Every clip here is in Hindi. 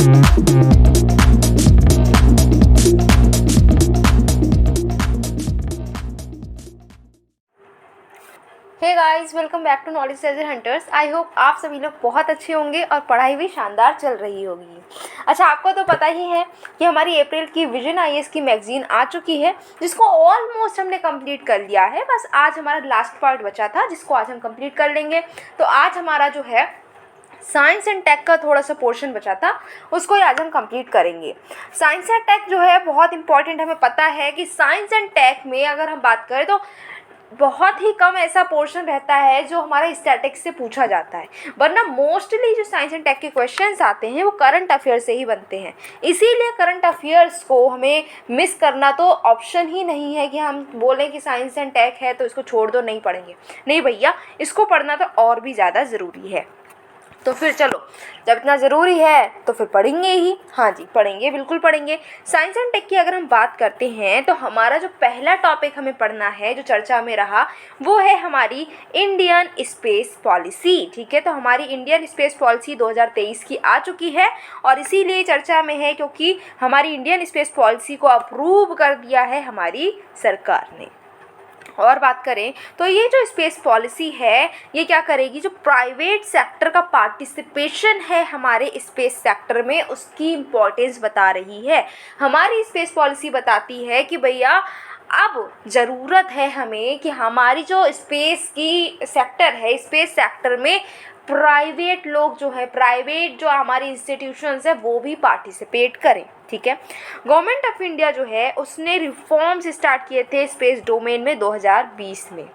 Hey guys, welcome back to knowledge treasure hunters. I hope आप सभी लोग बहुत अच्छे होंगे और पढ़ाई भी शानदार चल रही होगी। अच्छा, आपको तो पता ही है कि हमारी अप्रैल की विजन आईएएस की मैगजीन आ चुकी है, जिसको ऑलमोस्ट हमने कंप्लीट कर लिया है। बस आज हमारा लास्ट पार्ट बचा था, जिसको आज हम कंप्लीट कर लेंगे। तो आज हमारा जो है साइंस एंड टेक का थोड़ा सा पोर्शन बचा था, उसको आज हम कंप्लीट करेंगे। साइंस एंड टेक जो है बहुत इंपॉर्टेंट, हमें पता है कि साइंस एंड टेक में अगर हम बात करें तो बहुत ही कम ऐसा पोर्शन रहता है जो हमारे स्टैटिक्स से पूछा जाता है, वरना मोस्टली जो साइंस एंड टेक के क्वेश्चंस आते हैं वो करंट अफेयर्स से ही बनते हैं। इसीलिए करंट अफेयर्स को हमें मिस करना तो ऑप्शन ही नहीं है कि हम बोलें कि साइंस एंड टेक है तो इसको छोड़ दो, नहीं पढ़ेंगे। नहीं भैया, इसको पढ़ना तो और भी ज़्यादा ज़रूरी है। तो फिर चलो, जब इतना ज़रूरी है तो फिर पढ़ेंगे ही। हाँ जी, पढ़ेंगे, बिल्कुल पढ़ेंगे। साइंस एंड टेक की अगर हम बात करते हैं तो हमारा जो पहला टॉपिक हमें पढ़ना है, जो चर्चा में रहा, वो है हमारी इंडियन स्पेस पॉलिसी। ठीक है, तो हमारी इंडियन स्पेस पॉलिसी 2023 की आ चुकी है और इसीलिए चर्चा में है क्योंकि हमारी इंडियन स्पेस पॉलिसी को अप्रूव कर दिया है हमारी सरकार ने। और बात करें तो ये जो स्पेस पॉलिसी है, ये क्या करेगी, जो प्राइवेट सेक्टर का पार्टिसिपेशन है हमारे स्पेस सेक्टर में, उसकी इम्पोर्टेंस बता रही है। हमारी स्पेस पॉलिसी बताती है कि भैया अब ज़रूरत है हमें कि हमारी जो स्पेस की सेक्टर है, स्पेस सेक्टर में प्राइवेट लोग जो है, प्राइवेट जो हमारी इंस्टीट्यूशंस है, वो भी पार्टिसिपेट करें। ठीक है, गवर्नमेंट ऑफ इंडिया जो है उसने रिफॉर्म्स स्टार्ट किए थे स्पेस डोमेन में 2020 में।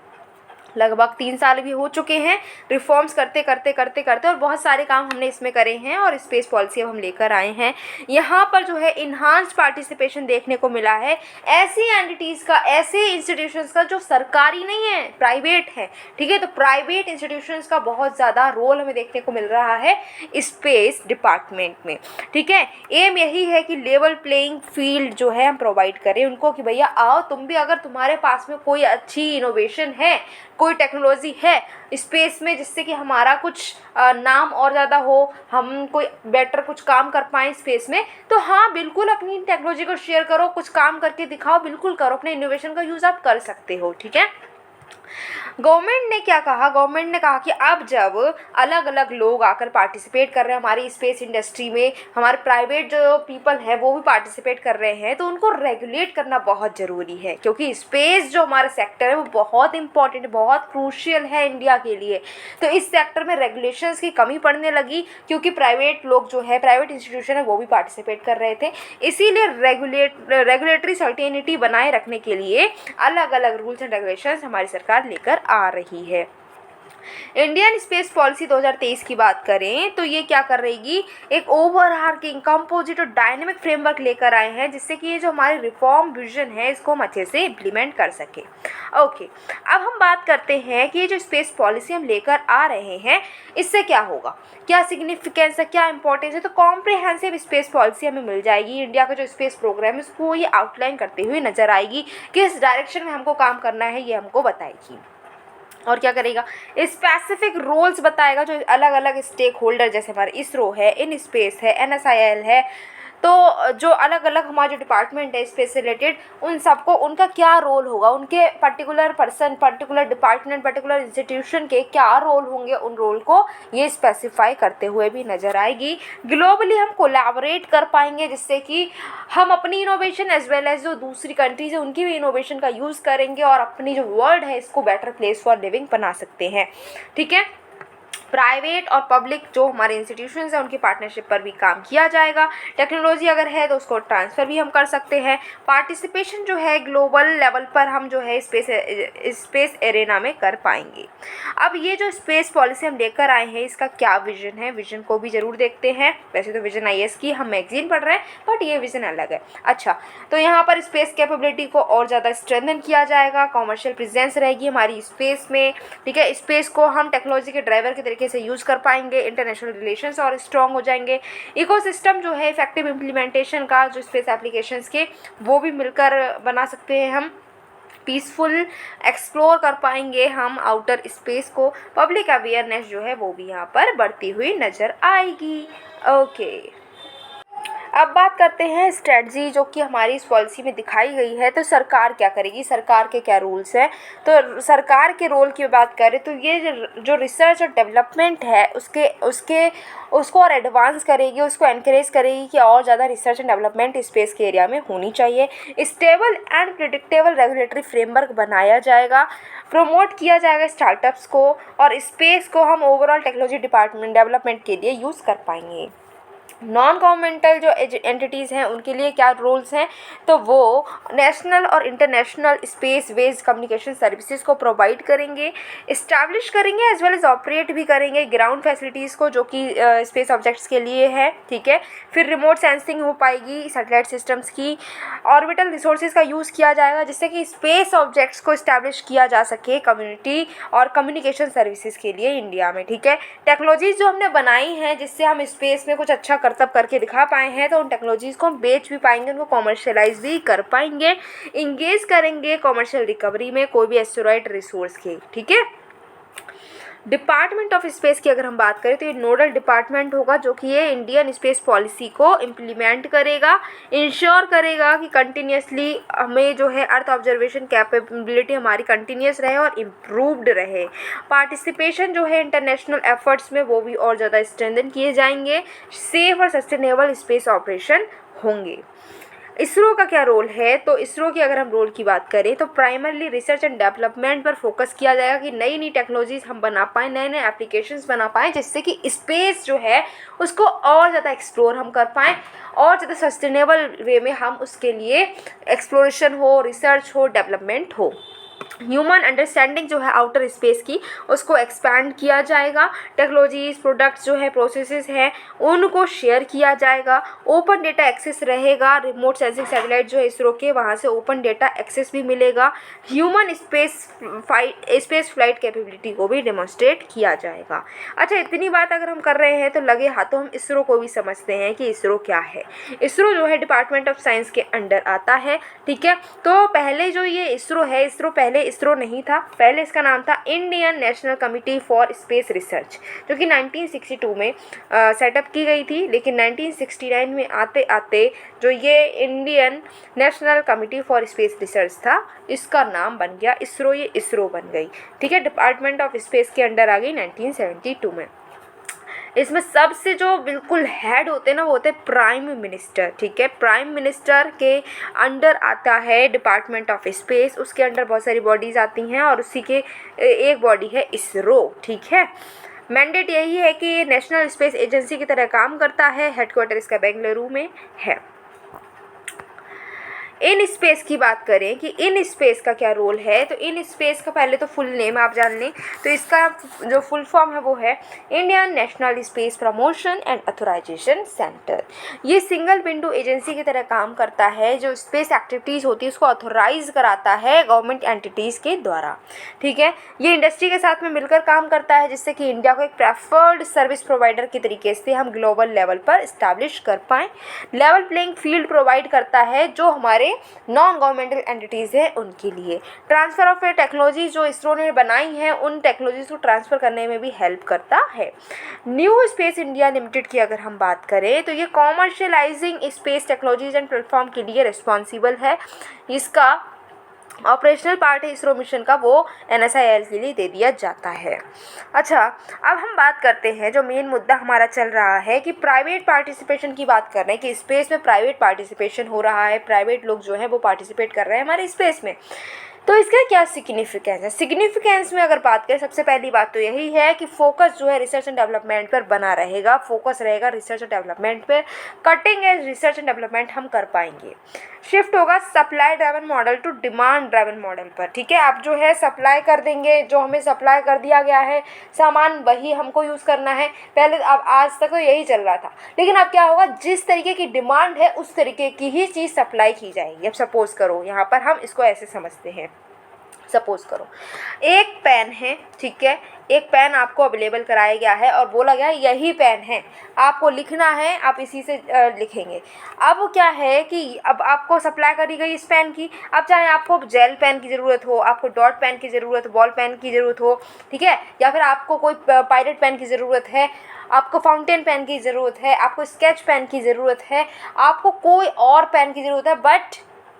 लगभग 3 साल भी हो चुके हैं रिफॉर्म्स करते करते करते करते, और बहुत सारे काम हमने इसमें करे हैं और स्पेस पॉलिसी अब हम लेकर आए हैं। यहाँ पर जो है इन्हांस्ड पार्टिसिपेशन देखने को मिला है ऐसी एंटिटीज़ का, ऐसे इंस्टीट्यूशंस का जो सरकारी नहीं है, प्राइवेट है। ठीक है, तो प्राइवेट इंस्टीट्यूशंस का बहुत ज़्यादा रोल हमें देखने को मिल रहा है स्पेस डिपार्टमेंट में। ठीक है, एम यही है कि लेवल प्लेइंग फील्ड जो है हम प्रोवाइड करें उनको, कि भैया आओ तुम भी, अगर तुम्हारे पास में कोई अच्छी इनोवेशन है, कोई टेक्नोलॉजी है स्पेस में, जिससे कि हमारा कुछ नाम और ज़्यादा हो, हम कोई बेटर कुछ काम कर पाएँ स्पेस में, तो हाँ बिल्कुल अपनी टेक्नोलॉजी को शेयर करो, कुछ काम करके दिखाओ, बिल्कुल करो, अपने इनोवेशन का यूज़ आप कर सकते हो। ठीक है, गवर्नमेंट ने क्या कहा, गवर्नमेंट ने कहा कि अब जब अलग अलग लोग आकर पार्टिसिपेट कर रहे हैं हमारी स्पेस इंडस्ट्री में, हमारे प्राइवेट जो पीपल हैं वो भी पार्टिसिपेट कर रहे हैं, तो उनको रेगुलेट करना बहुत ज़रूरी है, क्योंकि स्पेस जो हमारा सेक्टर है वो बहुत इंपॉर्टेंट, बहुत क्रूशियल है इंडिया के लिए। तो इस सेक्टर में रेगुलेशंस की कमी पड़ने लगी, क्योंकि प्राइवेट लोग जो है, प्राइवेट इंस्टीट्यूशन है, वो भी पार्टिसिपेट कर रहे थे। इसीलिए रेगुलेटरी सर्टेनिटी बनाए रखने के लिए अलग अलग रूल्स एंड रेगुलेशंस हमारी सरकार लेकर आ रही है। इंडियन स्पेस पॉलिसी 2023 की बात करें तो ये क्या कर रहेगी, एक ओवरआर्चिंग कंपोजिट और डायनेमिक फ्रेमवर्क लेकर आए हैं, जिससे कि ये जो हमारी रिफॉर्म विजन है इसको हम अच्छे से इम्प्लीमेंट कर सके। ओके, अब हम बात करते हैं कि ये जो स्पेस पॉलिसी हम लेकर आ रहे हैं इससे क्या होगा, क्या सिग्निफिकेंस है, क्या इंपॉर्टेंस है। तो कॉम्प्रिहेंसिव स्पेस पॉलिसी हमें मिल जाएगी। इंडिया का जो स्पेस प्रोग्राम है उसको ये आउटलाइन करते हुए नजर आएगी, किस डायरेक्शन में हमको काम करना है ये हमको बताएगी। और क्या करेगा, स्पेसिफिक रोल्स बताएगा, जो अलग अलग स्टेक होल्डर, जैसे हमारे इसरो है, इन स्पेस है, NSIL है, तो जो अलग अलग हमारे जो डिपार्टमेंट है स्पेस से रिलेटेड, उन सबको उनका क्या रोल होगा, उनके particular person, particular department, particular institution के क्या रोल होंगे, उन रोल को ये स्पेसिफाई करते हुए भी नज़र आएगी। ग्लोबली हम कोलैबोरेट कर पाएंगे, जिससे कि हम अपनी इनोवेशन एज वेल एज जो दूसरी कंट्रीज है उनकी भी इनोवेशन का यूज़ करेंगे और अपनी जो वर्ल्ड है इसको बेटर प्लेस फॉर लिविंग बना सकते हैं। ठीक है, प्राइवेट और पब्लिक जो हमारे इंस्टीट्यूशंस हैं उनकी पार्टनरशिप पर भी काम किया जाएगा। टेक्नोलॉजी अगर है तो उसको ट्रांसफ़र भी हम कर सकते हैं। पार्टिसिपेशन जो है ग्लोबल लेवल पर हम जो है स्पेस एरेना में कर पाएंगे। अब ये जो स्पेस पॉलिसी हम लेकर आए हैं इसका क्या विजन है, विजन को भी ज़रूर देखते हैं। वैसे तो विजन आईएएस की हम मैगजीन पढ़ रहे हैं, बट ये विजन अलग है। अच्छा, तो यहाँ पर स्पेस कैपेबिलिटी को और ज़्यादा स्ट्रेंथन किया जाएगा, कॉमर्शियल प्रेजेंस रहेगी हमारी स्पेस में। ठीक है, स्पेस को हम टेक्नोलॉजी के ड्राइवर के तरीके से यूज़ कर पाएंगे, इंटरनेशनल रिलेशंस और स्ट्रॉन्ग हो जाएंगे। इकोसिस्टम जो है इफेक्टिव इम्प्लीमेंटेशन का, जो स्पेस एप्लीकेशंस के, वो भी मिलकर बना सकते हैं हम। पीसफुल एक्सप्लोर कर पाएंगे हम आउटर स्पेस को। पब्लिक अवेयरनेस जो है वो भी यहाँ पर बढ़ती हुई नज़र आएगी। ओके। अब बात करते हैं स्ट्रेटजी जो कि हमारी इस पॉलिसी में दिखाई गई है। तो सरकार क्या करेगी, सरकार के क्या रूल्स हैं। तो सरकार के रोल की बात करें तो ये जो रिसर्च और डेवलपमेंट है उसके उसके उसको और एडवांस करेगी, उसको एनकरेज करेगी कि और ज़्यादा रिसर्च एंड डेवलपमेंट स्पेस के एरिया में होनी चाहिए। Stable and predictable regulatory framework बनाया जाएगा, प्रमोट किया जाएगा स्टार्टअप्स को, और स्पेस को हम ओवरऑल टेक्नोलॉजी डिपार्टमेंट डेवलपमेंट के लिए यूज़ कर पाएंगे। नॉन गवर्नमेंटल जो एंटिटीज़ हैं उनके लिए क्या रूल्स हैं, तो वो नेशनल और international space based communication services को प्रोवाइड करेंगे, इस्टेब्लिश करेंगे एज वेल एज ऑपरेट भी करेंगे ग्राउंड फैसिलिटीज़ को जो कि स्पेस ऑब्जेक्ट्स के लिए है, ठीक है। फिर रिमोट सेंसिंग हो पाएगी सैटेलाइट सिस्टम्स की, ऑर्बिटल रिसोर्सेज का यूज़ किया जाएगा जिससे कि स्पेस ऑब्जेक्ट्स को इस्टेब्लिश किया जा सके कम्युनिटी और कम्युनिकेशन सर्विसेज के लिए इंडिया में, ठीक है। टेक्नोलॉजीज़ जो हमने बनाई हैं जिससे हम स्पेस में कुछ अच्छा करतब करके दिखा पाए हैं, तो उन टेक्नोलॉजीज़ को हम बेच भी पाएंगे, उनको कॉमर्शियलाइज भी कर पाएंगे, इंगेज करेंगे कॉमर्शियल रिकवरी में कोई भी एस्टेरॉयड रिसोर्स के, ठीक है। डिपार्टमेंट ऑफ स्पेस की अगर हम बात करें तो ये नोडल डिपार्टमेंट होगा जो कि ये इंडियन स्पेस पॉलिसी को इम्प्लीमेंट करेगा, इंश्योर करेगा कि कंटिन्यूसली हमें जो है अर्थ ऑब्जर्वेशन कैपेबिलिटी हमारी कंटिन्यूस रहे और इम्प्रूव्ड रहे। पार्टिसिपेशन जो है इंटरनेशनल एफर्ट्स में वो भी और ज़्यादा स्ट्रेंथन किए जाएंगे, सेफ और सस्टेनेबल स्पेस ऑपरेशन होंगे। इसरो का क्या रोल है, तो इसरो की अगर हम रोल की बात करें तो प्राइमरली रिसर्च एंड डेवलपमेंट पर फोकस किया जाएगा कि नई नई टेक्नोलॉजीज हम बना पाएँ, नए नए एप्लीकेशंस बना पाएँ जिससे कि स्पेस जो है उसको और ज़्यादा एक्सप्लोर हम कर पाएँ और ज़्यादा सस्टेनेबल वे में हम उसके लिए एक्सप्लोरेशन हो, रिसर्च हो, डेवलपमेंट हो। ह्यूमन अंडरस्टैंडिंग जो है आउटर स्पेस की उसको एक्सपैंड किया जाएगा, टेक्नोलॉजीज प्रोडक्ट्स जो है प्रोसेसेस हैं उनको शेयर किया जाएगा, ओपन डेटा एक्सेस रहेगा, रिमोट सेंसिंग सैटेलाइट जो है इसरो के वहाँ से ओपन डेटा एक्सेस भी मिलेगा, ह्यूमन स्पेस फ्लाइट कैपेबिलिटी को भी डेमोन्स्ट्रेट किया जाएगा। अच्छा, इतनी बात अगर हम कर रहे हैं तो लगे हाथों हम इसरो को भी समझते हैं कि इसरो क्या है। इसरो जो है डिपार्टमेंट ऑफ साइंस के अंडर आता है, ठीक है। तो पहले जो ये इसरो है, इसरो पहले इसरो नहीं था, पहले इसका नाम था Indian national committee for space research जो कि 1962 में सेटअप की गई थी, लेकिन 1969 में आते आते जो ये Indian national committee for space research था इसका नाम बन गया इसरो, ये इसरो बन गई, ठीक है। डिपार्टमेंट ऑफ स्पेस के अंडर आ गई 1972 में। इसमें सबसे जो बिल्कुल हेड होते हैं ना वो होते हैं प्राइम मिनिस्टर, ठीक है। प्राइम मिनिस्टर के अंडर आता है डिपार्टमेंट ऑफ स्पेस, उसके अंडर बहुत सारी बॉडीज़ आती हैं और उसी के एक बॉडी है इसरो, ठीक है। मैंडेट यही है कि ये नेशनल स्पेस एजेंसी की तरह काम करता है, हेडक्वार्टर इसका बेंगलुरु में है। इन स्पेस की बात करें कि इन स्पेस का क्या रोल है, तो इन स्पेस का पहले तो फुल नेम आप जान लें, तो इसका जो फुल फॉर्म है वो है Indian national space promotion and authorisation centre. ये सिंगल विंडो एजेंसी की तरह काम करता है, जो स्पेस एक्टिविटीज़ होती है उसको अथोराइज कराता है गवर्नमेंट एंटिटीज़ के द्वारा, ठीक है। ये इंडस्ट्री के साथ में मिलकर काम करता है जिससे कि इंडिया को एक प्रेफर्ड सर्विस प्रोवाइडर के तरीके से हम ग्लोबल लेवल पर इस्टेब्लिश कर पाएँ। लेवल प्लेइंग फील्ड प्रोवाइड करता है जो हमारे नॉन गवर्नमेंटल एंटिटीज़ हैं उनके लिए। ट्रांसफ़र ऑफ टेक्नोलॉजी जो इसरो ने बनाई हैं उन टेक्नोलॉजीज़ को ट्रांसफ़र करने में भी हेल्प करता है। न्यू स्पेस इंडिया लिमिटेड की अगर हम बात करें तो ये कॉमर्शियलाइजिंग स्पेस टेक्नोलॉजीज एंड प्लेटफॉर्म के लिए रिस्पॉन्सिबल है। इसका ऑपरेशनल पार्ट है इसरो मिशन का, वो NSIL के लिए दे दिया जाता है। अच्छा, अब हम बात करते हैं जो मेन मुद्दा हमारा चल रहा है कि प्राइवेट पार्टिसिपेशन की बात कर रहे हैं कि स्पेस में प्राइवेट पार्टिसिपेशन हो रहा है, प्राइवेट लोग जो है वो पार्टिसिपेट कर रहे हैं हमारे स्पेस में। तो इसका क्या सिग्निफिकेंस है? सिग्निफिकेंस में अगर बात करें सबसे पहली बात तो यही है कि फोकस जो है रिसर्च एंड डेवलपमेंट पर बना रहेगा, फोकस रहेगा रिसर्च एंड डेवलपमेंट पर, cutting edge research and development हम कर पाएंगे। शिफ्ट होगा supply driven model to demand driven model पर, ठीक है। आप जो है सप्लाई कर देंगे, जो हमें सप्लाई कर दिया गया है सामान वही हमको यूज़ करना है। पहले अब आज तक तो यही चल रहा था, लेकिन अब क्या होगा, जिस तरीके की डिमांड है उस तरीके की ही चीज़ सप्लाई की जाएगी। अब सपोज़ करो यहाँ पर हम इसको ऐसे समझते हैं, सपोज़ करो एक पेन है, ठीक है, एक पेन आपको अवेलेबल कराया गया है और बोला गया है यही पेन है, आपको लिखना है, आप इसी से लिखेंगे। अब क्या है कि अब आपको सप्लाई करी गई इस पेन की, अब चाहे आपको जेल पेन की ज़रूरत हो, आपको डॉट पेन की ज़रूरत हो, बॉल पेन की ज़रूरत हो, ठीक है, या फिर आपको कोई पायरेट पेन की ज़रूरत है, आपको फाउंटेन पेन की ज़रूरत है, आपको स्केच पेन की ज़रूरत है, आपको कोई और पेन की ज़रूरत है, बट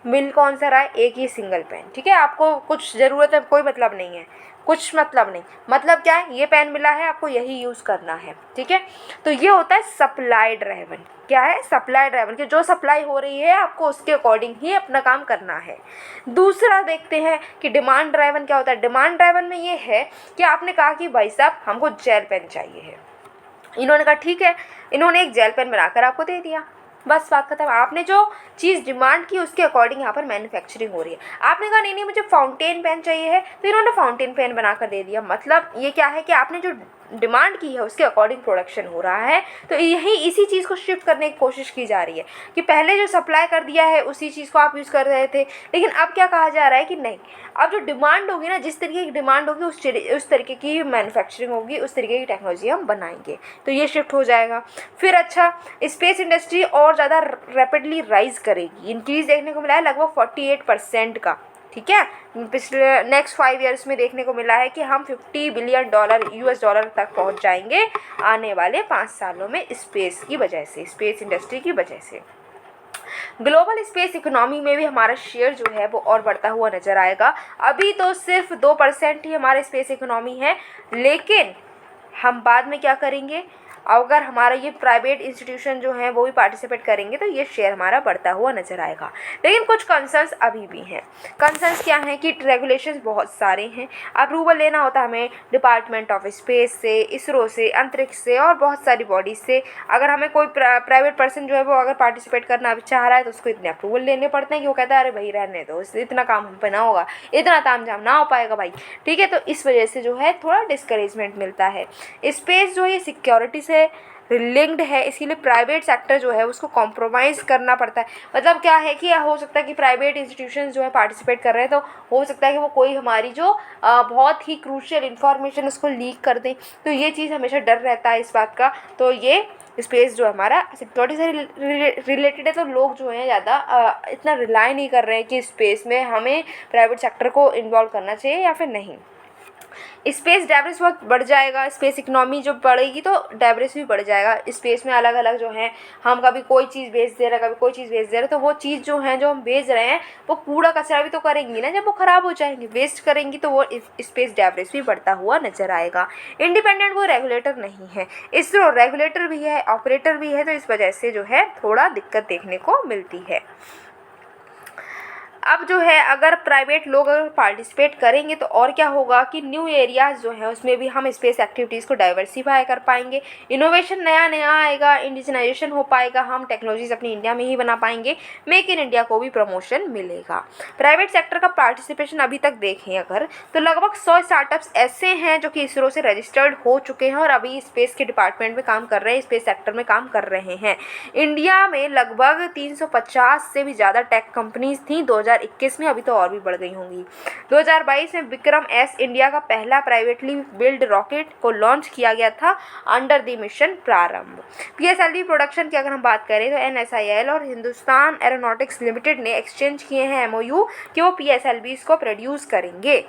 मिल कौन सा रहा है, एक ही सिंगल पेन, ठीक है। आपको कुछ ज़रूरत है, कोई मतलब नहीं है, कुछ मतलब नहीं, मतलब क्या है, ये पेन मिला है, आपको यही यूज़ करना है, ठीक है। तो ये होता है सप्लाई ड्राइवन। क्या है, सप्लाई ड्राइवन, कि जो सप्लाई हो रही है आपको उसके अकॉर्डिंग ही अपना काम करना है। दूसरा देखते हैं कि डिमांड ड्राइवन क्या होता है। डिमांड ड्राइवन में ये है कि आपने कहा कि भाई साहब हमको जेल पेन चाहिए है, इन्होंने कहा ठीक है, इन्होंने एक जेल पेन बनाकर आपको दे दिया, बस बात खत्म। आपने जो चीज़ डिमांड की उसके अकॉर्डिंग यहाँ पर मैन्युफैक्चरिंग हो रही है। आपने कहा नहीं नहीं मुझे फाउंटेन पेन चाहिए है, तो इन्होंने फाउंटेन पेन बनाकर दे दिया। मतलब ये क्या है कि आपने जो डिमांड की है उसके अकॉर्डिंग प्रोडक्शन हो रहा है। तो यही इसी चीज़ को शिफ्ट करने की कोशिश की जा रही है कि पहले जो सप्लाई कर दिया है उसी चीज़ को आप यूज़ कर रहे थे, लेकिन अब क्या कहा जा रहा है कि नहीं, अब जो डिमांड होगी ना, जिस तरीके की डिमांड होगी उस तरीके की मैन्युफैक्चरिंग होगी, उस तरीके की टेक्नोलॉजी हम बनाएंगे, तो ये शिफ्ट हो जाएगा। फिर अच्छा, स्पेस इंडस्ट्री और ज़्यादा रैपिडली राइज करेगी। इंक्रीज देखने को मिला है लगभग 48% का, ठीक है। पिछले नेक्स्ट 5 ईयर्स में देखने को मिला है कि हम $50 बिलियन US तक पहुंच जाएंगे आने वाले 5 सालों में, स्पेस की वजह से, स्पेस इंडस्ट्री की वजह से। ग्लोबल स्पेस इकोनॉमी में भी हमारा शेयर जो है वो और बढ़ता हुआ नज़र आएगा। अभी तो सिर्फ 2% ही हमारे स्पेस इकोनॉमी है, लेकिन हम बाद में क्या करेंगे, अगर हमारा ये प्राइवेट इंस्टीट्यूशन जो हैं वो भी पार्टिसिपेट करेंगे तो ये शेयर हमारा बढ़ता हुआ नज़र आएगा। लेकिन कुछ कंसर्न्स अभी भी हैं। कंसर्न्स क्या हैं कि रेगुलेशंस बहुत सारे हैं, अप्रूवल लेना होता है हमें डिपार्टमेंट ऑफ स्पेस से, इसरो से, अंतरिक्ष से और बहुत सारी बॉडीज से। अगर हमें कोई प्राइवेट पर्सन जो है वो अगर पार्टिसिपेट करना भी चाह रहा है तो उसको इतने अप्रूवल लेने पड़ते हैं कि वो कहता है अरे भाई रहने दो, इतना काम हम पे ना होगा, इतना तामझाम ना हो पाएगा भाई, ठीक है। तो इस वजह से जो है थोड़ा डिस्करेजमेंट मिलता है। स्पेस जो है सिक्योरिटी से लिंक्ड है, इसीलिए प्राइवेट सेक्टर जो है उसको कॉम्प्रोमाइज़ करना पड़ता है। मतलब क्या है कि हो सकता है कि प्राइवेट इंस्टीट्यूशंस जो है पार्टिसिपेट कर रहे हैं, तो हो सकता है कि वो कोई हमारी जो बहुत ही क्रूशियल इन्फॉर्मेशन उसको लीक कर दें, तो ये चीज़ हमेशा डर रहता है इस बात का। तो ये स्पेस जो हमारा सिक्योरिटी से रिलेटेड है, तो लोग जो हैं ज़्यादा इतना रिलाई नहीं कर रहे हैं कि स्पेस में हमें प्राइवेट सेक्टर को इन्वॉल्व करना चाहिए या फिर नहीं। स्पेस डेब्रिस बहुत बढ़ जाएगा, स्पेस इकोनॉमी जो बढ़ेगी तो डेब्रिस भी बढ़ जाएगा। स्पेस में अलग अलग जो हैं, हम कभी कोई चीज़ भेज दे रहे हैं, कभी कोई चीज़ भेज दे रहे हैं, तो वो चीज़ जो है जो हम भेज रहे हैं वो कूड़ा कचरा भी तो करेंगी ना, जब वो ख़राब हो जाएंगी, वेस्ट करेंगी, तो वो स्पेस डेब्रिस भी बढ़ता हुआ नज़र आएगा। इंडिपेंडेंट वो रेगुलेटर नहीं है, इसरो रेगुलेटर भी है, ऑपरेटर भी है, तो इस वजह से जो है थोड़ा दिक्कत देखने को मिलती है। अब जो है अगर प्राइवेट लोग अगर पार्टिसिपेट करेंगे तो और क्या होगा कि न्यू एरियाज़ जो है उसमें भी हम स्पेस एक्टिविटीज़ को डाइवर्सिफाई कर पाएंगे, इनोवेशन नया नया आएगा, इंडिजिनाइजेशन हो पाएगा, हम टेक्नोलॉजीज अपनी इंडिया में ही बना पाएंगे, मेक इन इंडिया को भी प्रमोशन मिलेगा। प्राइवेट सेक्टर का पार्टिसिपेशन अभी तक देखें अगर तो लगभग 100 स्टार्टअप्स ऐसे हैं जो कि इसरो से रजिस्टर्ड हो चुके हैं और अभी स्पेस के डिपार्टमेंट में काम कर रहे हैं, स्पेस सेक्टर में काम कर रहे हैं। इंडिया में लगभग 350 से भी ज़्यादा टेक कंपनीज थी 2021 में, अभी तो और भी बढ़ गई होंगी। 2022 में विक्रम एस इंडिया का पहला प्राइवेटली बिल्ड रॉकेट को लॉन्च किया गया था अंडर द मिशन प्रारंभ। पीएसएलवी प्रोडक्शन की अगर हम बात करें तो एनएसआईएल और हिंदुस्तान एरोनॉटिक्स लिमिटेड ने एक्सचेंज किए हैं एमओयू कि वो पीएसएलवीज को प्रोड्यूस करेंगे।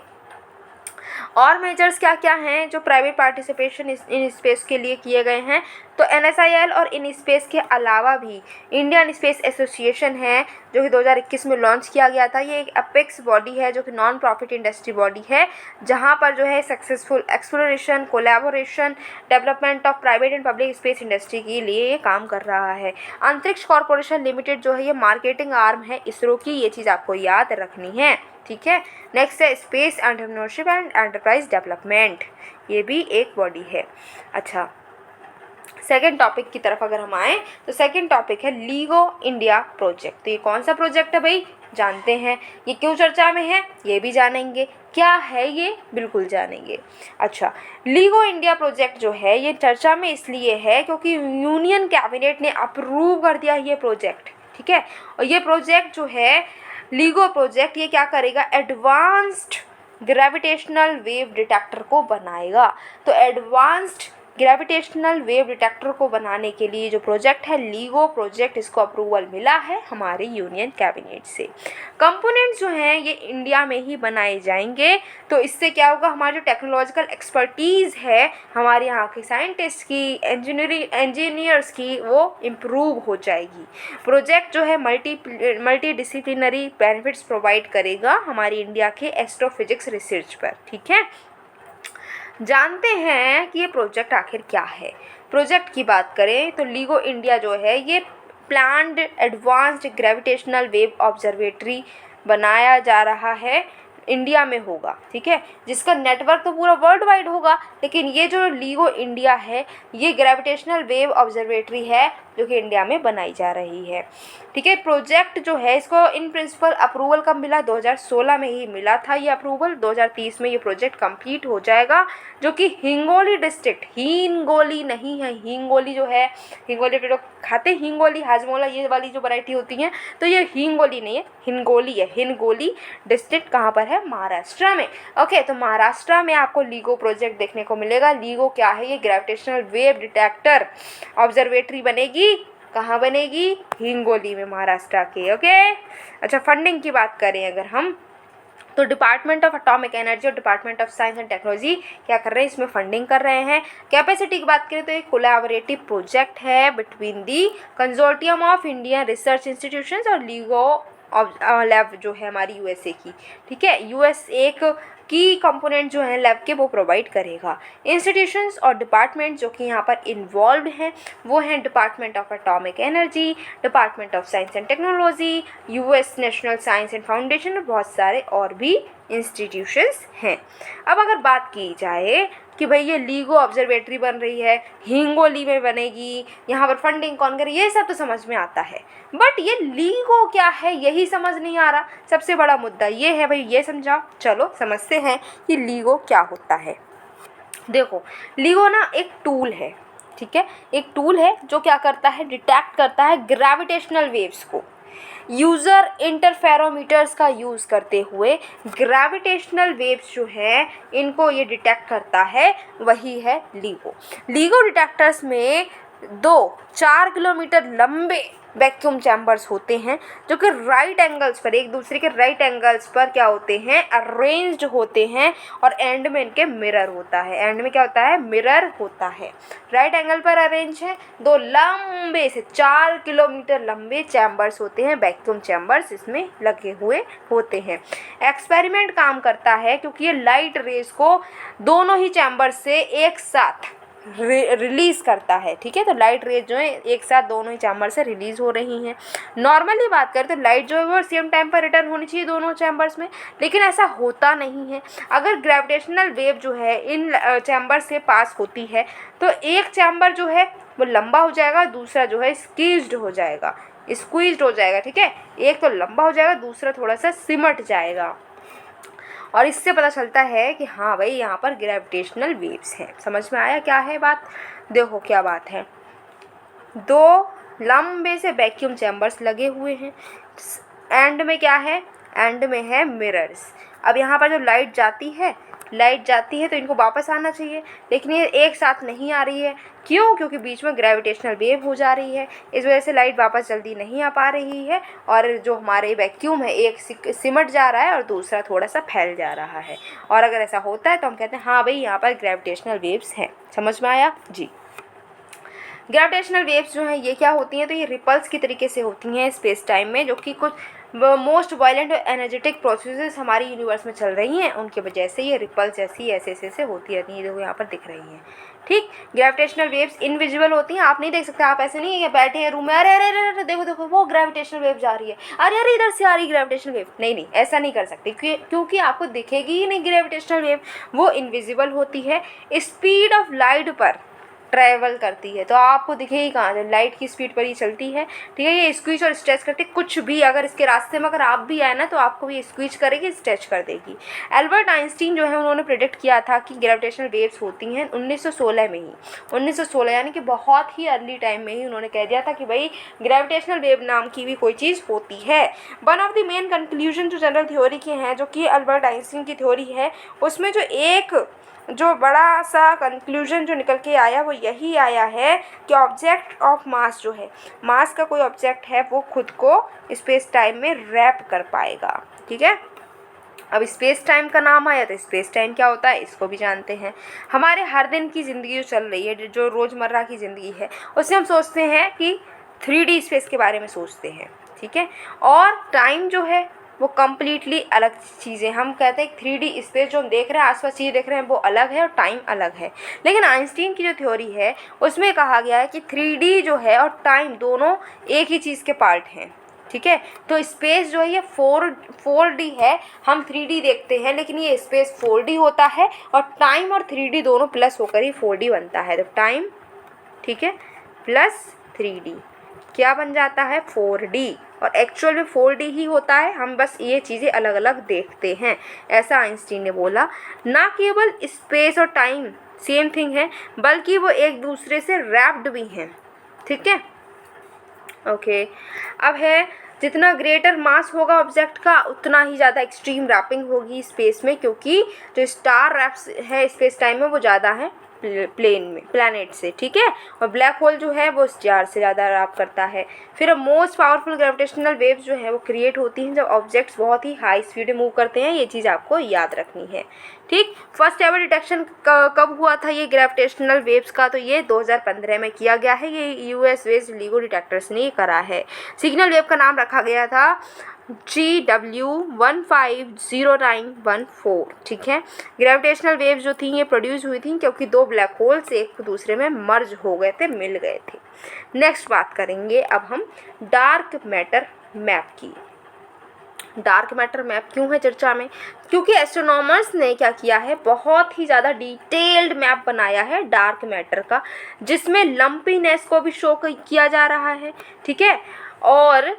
और मेजर्स क्या क्या हैं जो प्राइवेट पार्टिसिपेशन इन स्पेस के लिए किए गए हैं, तो एनएसआईएल और इन स्पेस के अलावा भी इंडियन स्पेस एसोसिएशन है जो कि 2021 में लॉन्च किया गया था। ये एक अपेक्स बॉडी है जो कि नॉन प्रॉफिट इंडस्ट्री बॉडी है, जहां पर जो है successful exploration, collaboration, development of private and public space industry के लिए ये काम कर रहा है। अंतरिक्ष कॉरपोरेशन लिमिटेड जो है ये मार्केटिंग आर्म है इसरो की, ये चीज़ आपको याद रखनी है, ठीक है। नेक्स्ट है space entrepreneurship and enterprise development, ये भी एक बॉडी है। अच्छा, सेकेंड टॉपिक की तरफ अगर हम आए तो सेकेंड टॉपिक है लीगो इंडिया प्रोजेक्ट। तो ये कौन सा प्रोजेक्ट है भाई, जानते हैं। ये क्यों चर्चा में है ये भी जानेंगे, क्या है ये बिल्कुल जानेंगे। अच्छा, लीगो इंडिया प्रोजेक्ट जो है ये चर्चा में इसलिए है क्योंकि यूनियन कैबिनेट ने अप्रूव कर दिया ये प्रोजेक्ट, ठीक है। और ये प्रोजेक्ट जो है लीगो प्रोजेक्ट ये क्या करेगा, एडवांस्ड ग्रेविटेशनल वेव डिटेक्टर को बनाएगा। तो एडवांस्ड ग्रेविटेशनल वेव डिटेक्टर को बनाने के लिए जो प्रोजेक्ट है लीगो प्रोजेक्ट, इसको अप्रूवल मिला है हमारे यूनियन कैबिनेट से। कंपोनेंट्स जो हैं ये इंडिया में ही बनाए जाएंगे, तो इससे क्या होगा, हमारी जो टेक्नोलॉजिकल एक्सपर्टीज़ है हमारे यहाँ के साइंटिस्ट की, इंजीनियर्स की, वो इम्प्रूव हो जाएगी। प्रोजेक्ट जो है मल्टी डिसिप्लिनरी बेनिफिट्स प्रोवाइड करेगा हमारी इंडिया के एस्ट्रोफिजिक्स रिसर्च पर। ठीक है, जानते हैं कि ये प्रोजेक्ट आखिर क्या है। प्रोजेक्ट की बात करें तो लीगो इंडिया जो है ये planned advanced gravitational wave observatory बनाया जा रहा है, इंडिया में होगा। ठीक है, जिसका नेटवर्क तो पूरा वर्ल्ड वाइड होगा, लेकिन ये जो लीगो इंडिया है ये ग्रेविटेशनल वेव ऑब्जर्वेटरी है जो कि इंडिया में बनाई जा रही है। ठीक है, प्रोजेक्ट जो है इसको इन प्रिंसिपल अप्रूवल कब मिला, 2016 में ही मिला था ये अप्रूवल। 2030 में ये प्रोजेक्ट कंप्लीट हो जाएगा, जो कि हिंगोली डिस्ट्रिक्ट, हिंगोली नहीं है, हिंगोली जो है, हिंगोली पे लोग खाते हिंगोली, हाजमोला ये वाली जो वैरायटी होती हैं, तो ये हिंगोली नहीं है, हिंगोली है। हिंगोली डिस्ट्रिक्ट कहाँ पर है, महाराष्ट्र में। ओके, तो महाराष्ट्र में आपको लीगो प्रोजेक्ट देखने को मिलेगा। लीगो क्या है, ये ग्रेविटेशनल वेव डिटेक्टर ऑब्जर्वेटरी बनेगी, कहाँ बनेगी, हिंगोली में, महाराष्ट्र के। ओके, अच्छा फंडिंग की बात करें अगर हम, तो डिपार्टमेंट ऑफ एटॉमिक एनर्जी और department of science and technology क्या कर रहे हैं, इसमें फंडिंग कर रहे हैं। कैपेसिटी की बात करें तो एक कोलैबोरेटिव प्रोजेक्ट है between the consortium of Indian research institutions और लीगो लैब जो है हमारी यूएसए की। ठीक है, यूएस एक की कंपोनेंट जो है लैब के वो प्रोवाइड करेगा। इंस्टीट्यूशंस और डिपार्टमेंट जो कि यहाँ पर इन्वॉल्व हैं वो हैं department of atomic energy, department of science and technology, US national science and foundation और बहुत सारे और भी इंस्टीट्यूशंस हैं। अब अगर बात की जाए कि भाई ये लीगो ऑब्जर्वेटरी बन रही है, हिंगोली में बनेगी, यहाँ पर फंडिंग कौन करे, ये सब तो समझ में आता है, बट ये लीगो क्या है यही समझ नहीं आ रहा। सबसे बड़ा मुद्दा ये है भाई, ये समझाओ। चलो समझते हैं कि लीगो क्या होता है। देखो, लीगो ना एक टूल है, ठीक है, एक टूल है जो क्या करता है, डिटेक्ट करता है ग्रेविटेशनल वेव्स को। यूज़र इंटरफेरोमीटर्स का यूज़ करते हुए ग्रेविटेशनल वेव्स जो हैं इनको ये डिटेक्ट करता है, वही है लीगो। लीगो डिटेक्टर्स में 4 किलोमीटर लंबे वैक्यूम चैम्बर्स होते हैं जो कि राइट एंगल्स पर, एक दूसरे के राइट एंगल्स पर क्या होते हैं, अरेंज्ड होते हैं, और एंड में इनके मिरर होता है। एंड में क्या होता है, मिरर होता है। राइट एंगल पर अरेंज है, 2 लंबे से 4 किलोमीटर लंबे चैम्बर्स होते हैं, वैक्यूम चैम्बर्स इसमें लगे हुए होते हैं। एक्सपेरिमेंट काम करता है क्योंकि ये लाइट रेज को दोनों ही चैम्बर से एक साथ रिलीज़ करता है। ठीक है, तो लाइट रेज जो है एक साथ दोनों ही चैम्बर से रिलीज़ हो रही हैं। नॉर्मली बात करें तो लाइट जो है वो सेम टाइम पर रिटर्न होनी चाहिए दोनों चैम्बर्स में, लेकिन ऐसा होता नहीं है। अगर ग्रेविटेशनल वेव जो है इन चैम्बर से पास होती है तो एक चैम्बर जो है वो लंबा हो जाएगा, दूसरा जो है स्क्वीज्ड हो जाएगा, स्क्वीज्ड हो जाएगा। ठीक है, एक तो लंबा हो जाएगा, दूसरा थोड़ा सा सिमट जाएगा, और इससे पता चलता है कि हाँ भाई यहाँ पर ग्रेविटेशनल वेव्स हैं। समझ में आया क्या है बात। देखो क्या बात है, 2 लंबे से वैक्यूम चैम्बर्स लगे हुए हैं, एंड में क्या है, एंड में है मिरर्स। अब यहाँ पर जो लाइट जाती है तो इनको वापस आना चाहिए, लेकिन ये एक साथ नहीं आ रही है। क्यों? क्योंकि बीच में ग्रेविटेशनल वेव हो जा रही है, इस वजह से लाइट वापस जल्दी नहीं आ पा रही है, और जो हमारे वैक्यूम है एक सिमट जा रहा है और दूसरा थोड़ा सा फैल जा रहा है। और अगर ऐसा होता है तो हम कहते हैं हाँ भाई यहाँ पर ग्रेविटेशनल वेव्स हैं। समझ में आया जी। ग्रेविटेशनल वेव्स जो हैं ये क्या होती हैं, तो ये रिपल्स की तरीके से होती हैं स्पेस टाइम में, जो कि कुछ मोस्ट वायलेंट और एनर्जेटिक प्रोसेसेस हमारी यूनिवर्स में चल रही हैं, उनकी वजह से ये रिपल्स ऐसी ऐसे होती रहती हैं, देखो यहाँ पर दिख रही हैं। ठीक, ग्रेविटेशनल वेव्स इनविजिबल होती हैं, आप नहीं देख सकते, आप ऐसे नहीं है बैठे हैं रूम में, अरे अरे अरे देखो वो ग्रेविटेशनल वेव जा रही है, अरे अरे इधर से आ रही ग्रेविटेशनल वेव, नहीं ऐसा नहीं कर सकते, क्योंकि आपको दिखेगी ही नहीं ग्रेविटेशनल वेव, वो इनविजिबल होती है, स्पीड ऑफ लाइट पर ट्रैवल करती है, तो आपको दिखेगी कहाँ, जब लाइट की स्पीड पर ही चलती है। ठीक है, ये स्क्वीज और स्ट्रेच करती है, कुछ भी अगर इसके रास्ते में अगर आप भी आए ना तो आपको भी स्क्वीज करेगी, स्ट्रेच कर देगी। एल्बर्ट आइंस्टीन जो है उन्होंने प्रेडिक्ट किया था कि ग्रेविटेशनल वेव्स होती हैं 1916 में ही, 1916 यानी कि बहुत ही अर्ली टाइम में ही उन्होंने कह दिया था कि भाई ग्रेविटेशनल वेव नाम की भी कोई चीज़ होती है। One of the main conclusion जो जनरल थ्योरी के हैं, जो कि एल्बर्ट आइंस्टीन की थ्योरी है, उसमें जो एक जो बड़ा सा कंक्लूजन जो निकल के आया वो यही आया है कि ऑब्जेक्ट ऑफ मास जो है, मास का कोई ऑब्जेक्ट है वो खुद को स्पेस टाइम में रैप कर पाएगा। ठीक है, अब स्पेस टाइम का नाम आया तो स्पेस टाइम क्या होता है इसको भी जानते हैं। हमारे हर दिन की ज़िंदगी जो चल रही है, जो रोज़मर्रा की ज़िंदगी है, उससे हम सोचते हैं कि 3D स्पेस के बारे में सोचते हैं। ठीक है, और टाइम जो है वो कम्प्लीटली अलग चीज़ें, हम कहते हैं 3D स्पेस जो हम देख रहे हैं, आसपास चीज़ देख रहे हैं, वो अलग है और टाइम अलग है। लेकिन आइंस्टीन की जो थ्योरी है उसमें कहा गया है कि 3D जो है और टाइम दोनों एक ही चीज़ के पार्ट हैं। ठीक है, तो स्पेस जो है ये 4D है, हम 3D देखते हैं लेकिन ये स्पेस 4D होता है, और टाइम और 3D दोनों प्लस होकर ही 4D बनता है। तो टाइम, ठीक है, प्लस 3D क्या बन जाता है, 4D, और एक्चुअल में 4D ही होता है, हम बस ये चीज़ें अलग अलग देखते हैं, ऐसा आइंस्टीन ने बोला। ना केवल स्पेस और टाइम सेम थिंग है, बल्कि वो एक दूसरे से रैप्ड भी हैं। ठीक है, ओके, अब है जितना ग्रेटर मास होगा ऑब्जेक्ट का उतना ही ज़्यादा एक्सट्रीम रैपिंग होगी स्पेस में, क्योंकि जो स्टार रैप्स है स्पेस टाइम में वो ज़्यादा है प्लैनेट से। ठीक है, और ब्लैक होल जो है वो स्टार से ज़्यादा रैप करता है। फिर अब मोस्ट पावरफुल ग्रेविटेशनल वेव्स जो है वो क्रिएट होती हैं जब ऑब्जेक्ट्स बहुत ही हाई स्पीड में मूव करते हैं, ये चीज़ आपको याद रखनी है। ठीक, फर्स्ट एवर डिटेक्शन कब हुआ था ये ग्रेविटेशनल वेव्स का, तो ये 2015 में किया गया है, ये यूएस बेस्ड LIGO डिटेक्टर्स ने करा है। सिग्नल वेव का नाम रखा गया था GW150914। ठीक है, ग्रेविटेशनल वेव्स जो थी ये प्रोड्यूस हुई थी क्योंकि दो ब्लैक होल्स एक दूसरे में मर्ज हो गए थे, मिल गए थे। नेक्स्ट बात करेंगे अब हम डार्क मैटर मैप की। डार्क मैटर मैप क्यों है चर्चा में, क्योंकि एस्ट्रोनॉमर्स ने क्या किया है, बहुत ही ज़्यादा डिटेल्ड मैप बनाया है डार्क मैटर का, जिसमें लंपीनेस को भी शो किया जा रहा है। ठीक है, और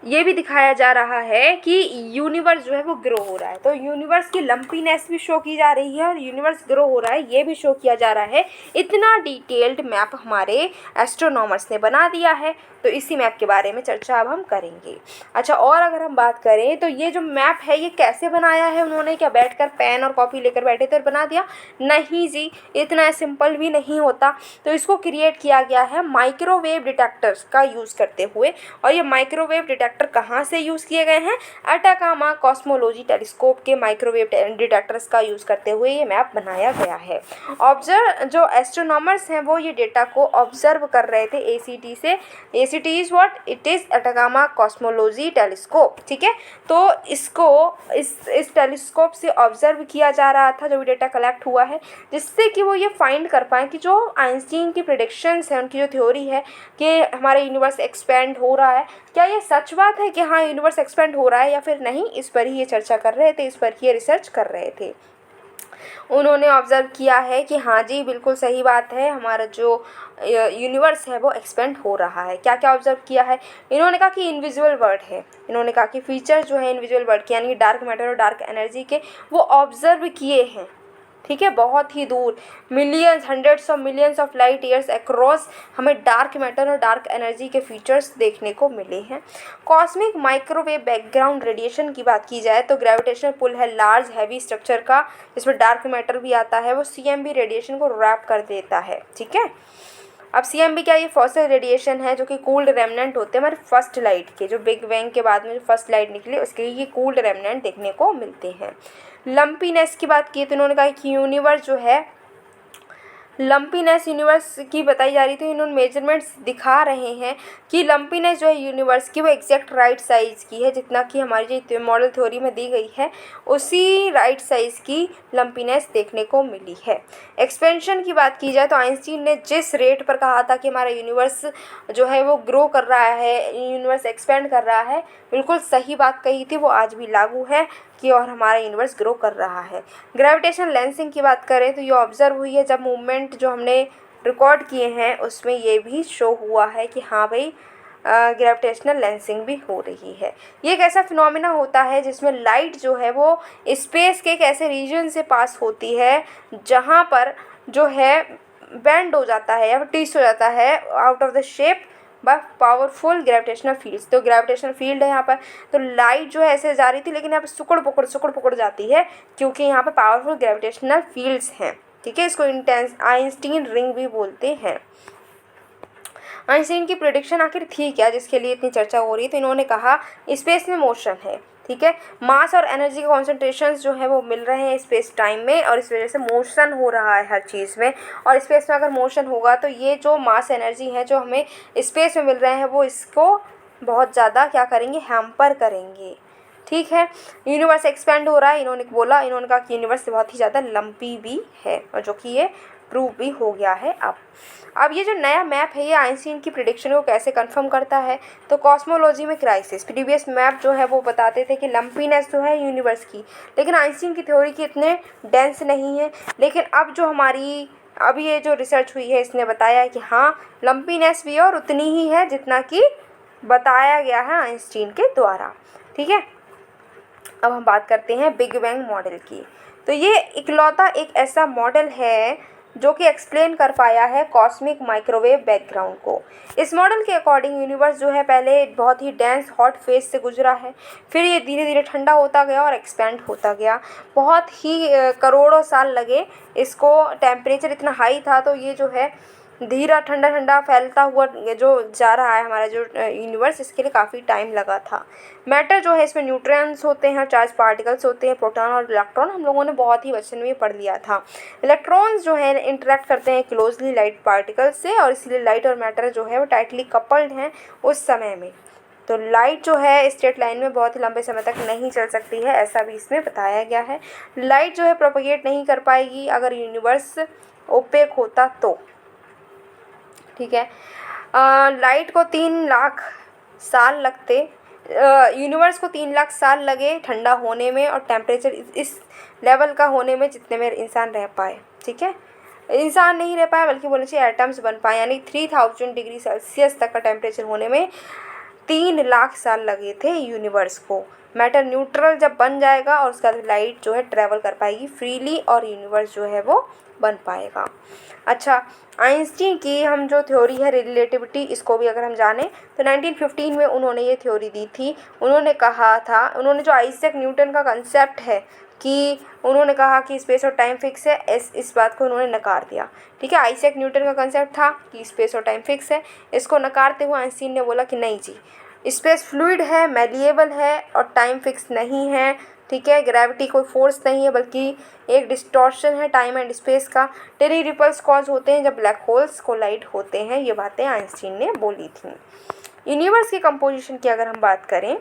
ये भी दिखाया जा रहा है कि यूनिवर्स जो है वो ग्रो हो रहा है, तो यूनिवर्स की लंपीनेस भी शो की जा रही है और यूनिवर्स ग्रो हो रहा है ये भी शो किया जा रहा है। इतना डिटेल्ड मैप हमारे एस्ट्रोनॉमर्स ने बना दिया है, तो इसी मैप के बारे में चर्चा अब हम करेंगे। अच्छा, और अगर हम बात करें तो ये जो मैप है ये कैसे बनाया है उन्होंने, क्या बैठकर पेन और कॉपी लेकर बैठे थे और बना दिया? नहीं जी, इतना सिंपल भी नहीं होता। तो इसको क्रिएट किया गया है माइक्रोवेव डिटेक्टर्स का यूज़ करते हुए, और ये माइक्रोवेव डिटेक्टर कहाँ से यूज़ किए गए हैं? अटाकामा कॉस्मोलॉजी टेलीस्कोप के माइक्रोवेव डिटेक्टर्स का यूज़ करते हुए ये मैप बनाया गया है। जो एस्ट्रोनॉमर्स हैं वो ये डेटा को ऑब्जर्व कर रहे थे ACT से। ACT is what? It is Atacama cosmology telescope. ठीक है, तो इसको इस टेलीस्कोप से ऑब्जर्व किया जा रहा था, जो भी डेटा कलेक्ट हुआ है, जिससे कि वो ये फाइंड कर पाएँ कि जो आइंस्टीन की प्रेडिक्शंस हैं, उनकी जो थ्योरी है कि हमारा यूनिवर्स एक्सपेंड हो रहा है, क्या ये सच बात है कि हाँ यूनिवर्स एक्सपेंड हो रहा है या फिर नहीं, इस पर ही ये चर्चा कर रहे थे, इस पर ही ये रिसर्च कर रहे थे। उन्होंने ऑब्ज़र्व किया है कि हाँ जी बिल्कुल सही बात है, हमारा जो यूनिवर्स है वो एक्सपेंड हो रहा है। क्या क्या ऑब्ज़र्व किया है? इन्होंने कहा कि इनविजिबल वर्ल्ड है, इन्होंने कहा कि फीचर जो है इनविजिबल वर्ल्ड के, यानी कि डार्क मैटर और डार्क एनर्जी के, वो ऑब्ज़र्व किए हैं। ठीक है, बहुत ही दूर, millions, hundreds of millions of light years across हमें डार्क मैटर और डार्क एनर्जी के फीचर्स देखने को मिले हैं। कॉस्मिक माइक्रोवेव बैकग्राउंड रेडिएशन की बात की जाए तो ग्रेविटेशनल पुल है लार्ज हैवी स्ट्रक्चर का, जिसमें डार्क मैटर भी आता है, वो CMB रेडिएशन को रैप कर देता है। ठीक है, अब CMB क्या? ये फॉसिल रेडिएशन है जो कि कूल्ड रेमनेंट होते हैं हमारे फर्स्ट लाइट के, जो बिग बैंग के बाद में जो फर्स्ट लाइट निकली उसके ये कूल्ड रेमनेंट देखने को मिलते हैं। लंपीनेस की बात की तो उन्होंने कहा कि यूनिवर्स जो है, लंपीनेस यूनिवर्स की बताई जा रही थी, इन्होंने मेजरमेंट्स दिखा रहे हैं कि लंपीनेस जो है यूनिवर्स की वो एग्जैक्ट राइट साइज़ की है, जितना कि हमारी जो मॉडल थ्योरी में दी गई है उसी राइट साइज़ की लंपीनेस देखने को मिली है। एक्सपेंशन की बात की जाए तो आइंस्टीन ने जिस रेट पर कहा था कि हमारा यूनिवर्स जो है वो ग्रो कर रहा है, यूनिवर्स एक्सपेंड कर रहा है, बिल्कुल सही बात कही थी, वो आज भी लागू है कि और हमारा यूनिवर्स ग्रो कर रहा है। ग्रेविटेशनल लेंसिंग की बात करें तो ये ऑब्ज़र्व हुई है, जब मूवमेंट जो हमने रिकॉर्ड किए हैं उसमें ये भी शो हुआ है कि हाँ भाई ग्रेविटेशनल लेंसिंग भी हो रही है। ये एक ऐसा फिनोमिना होता है जिसमें लाइट जो है वो स्पेस के एक ऐसे रीजन से पास होती है जहाँ पर जो है बेंड हो जाता है या ट्विस्ट हो जाता है out of the shape, by powerful gravitational fields. तो ग्रेविटेशनल फील्ड है यहाँ पर, तो लाइट जो है ऐसे जा रही थी, लेकिन यहाँ पर सिकुड़ पकड़ जाती है क्योंकि यहाँ पर पावरफुल ग्रेविटेशनल फील्ड्स हैं। ठीक है, इसको इंटेंस आइंस्टीन रिंग भी बोलते हैं। आइंस्टीन की प्रेडिक्शन आखिर थी क्या जिसके लिए इतनी चर्चा हो रही है? तो इन्होंने कहा स्पेस में मोशन है, ठीक है, मास और एनर्जी के कॉन्सेंट्रेशन जो है वो मिल रहे हैं स्पेस टाइम में, और इस वजह से मोशन हो रहा है हर चीज़ में। और स्पेस में अगर मोशन होगा तो ये जो मास एनर्जी है जो हमें स्पेस में मिल रहे हैं वो इसको बहुत ज़्यादा क्या करेंगे, हैम्पर करेंगे। ठीक है, यूनिवर्स एक्सपेंड हो रहा है, इन्होंने बोला, इन्होंने कहा कि यूनिवर्स बहुत ही ज़्यादा लंपी भी है, और जो कि ये प्रूव भी हो गया है। अब ये जो नया मैप है ये आइंस्टीन की प्रिडिक्शन को कैसे कंफर्म करता है? तो कॉस्मोलॉजी में क्राइसिस, प्रीवियस मैप जो है वो बताते थे कि लंपीनेस जो है यूनिवर्स की, लेकिन आइंस्टीन की थ्योरी की इतने डेंस नहीं है। लेकिन अब जो हमारी अभी ये जो रिसर्च हुई है इसने बताया है कि हाँ, लंपीनेस भी है और उतनी ही है जितना कि बताया गया है आइंस्टीन के द्वारा। ठीक है, अब हम बात करते हैं बिग बैंग मॉडल की। तो ये इकलौता एक ऐसा मॉडल है जो कि एक्सप्लेन कर पाया है कॉस्मिक माइक्रोवेव बैकग्राउंड को। इस मॉडल के अकॉर्डिंग यूनिवर्स जो है पहले बहुत ही डेंस हॉट फेज से गुजरा है, फिर ये धीरे धीरे ठंडा होता गया और एक्सपेंड होता गया। बहुत ही करोड़ों साल लगे इसको, टेम्परेचर इतना हाई था, तो ये जो है धीरा ठंडा ठंडा फैलता हुआ जो जा रहा है हमारा जो यूनिवर्स, इसके लिए काफ़ी टाइम लगा था। मैटर जो है इसमें न्यूट्रॉन्स होते हैं, चार्ज पार्टिकल्स होते हैं, प्रोटॉन और इलेक्ट्रॉन, हम लोगों ने बहुत ही बचपन में पढ़ लिया था। इलेक्ट्रॉन्स जो है इंटरेक्ट करते हैं क्लोजली लाइट पार्टिकल्स से, और इसलिए लाइट और मैटर जो है वो टाइटली कपल्ड हैं उस समय में। तो लाइट जो है स्ट्रेट लाइन में बहुत ही लंबे समय तक नहीं चल सकती है, ऐसा भी इसमें बताया गया है। लाइट जो है प्रोपगेट नहीं कर पाएगी अगर यूनिवर्स ओपेक होता तो। ठीक है, लाइट को 3 लाख साल लगते, यूनिवर्स को 3 लाख साल लगे ठंडा होने में और टेम्परेचर इस लेवल का होने में जितने में इंसान रह पाए। ठीक है, इंसान नहीं रह पाए बल्कि बोलना चाहिए एटम्स बन पाए, यानी 3000 डिग्री सेल्सियस तक का टेम्परेचर होने में 3 लाख साल लगे थे यूनिवर्स को। मैटर न्यूट्रल जब बन जाएगा और उसके बाद लाइट जो है ट्रैवल कर पाएगी फ्रीली और यूनिवर्स जो है वो बन पाएगा। अच्छा, आइंस्टीन की हम जो थ्योरी है रिलेटिविटी, इसको भी अगर हम जाने तो 1915 में उन्होंने ये थ्योरी दी थी। उन्होंने कहा था, उन्होंने जो आइजैक न्यूटन का कंसेप्ट है कि उन्होंने कहा कि स्पेस और टाइम फिक्स है, इस बात को उन्होंने नकार दिया। ठीक है, आइजैक न्यूटन का कंसेप्ट था कि स्पेस और टाइम फिक्स है, इसको नकारते हुए आइंस्टीन ने बोला कि नहीं जी, स्पेस फ्लूइड है, मैलिएबल है और टाइम फिक्स नहीं है। ठीक है, ग्रेविटी कोई फोर्स नहीं है बल्कि एक डिस्टॉर्शन है टाइम एंड स्पेस का। टेरी रिपल्स कॉज होते हैं जब ब्लैक होल्स कोलाइड होते हैं। ये बातें आइंस्टीन ने बोली थी। यूनिवर्स की कंपोजिशन की अगर हम बात करें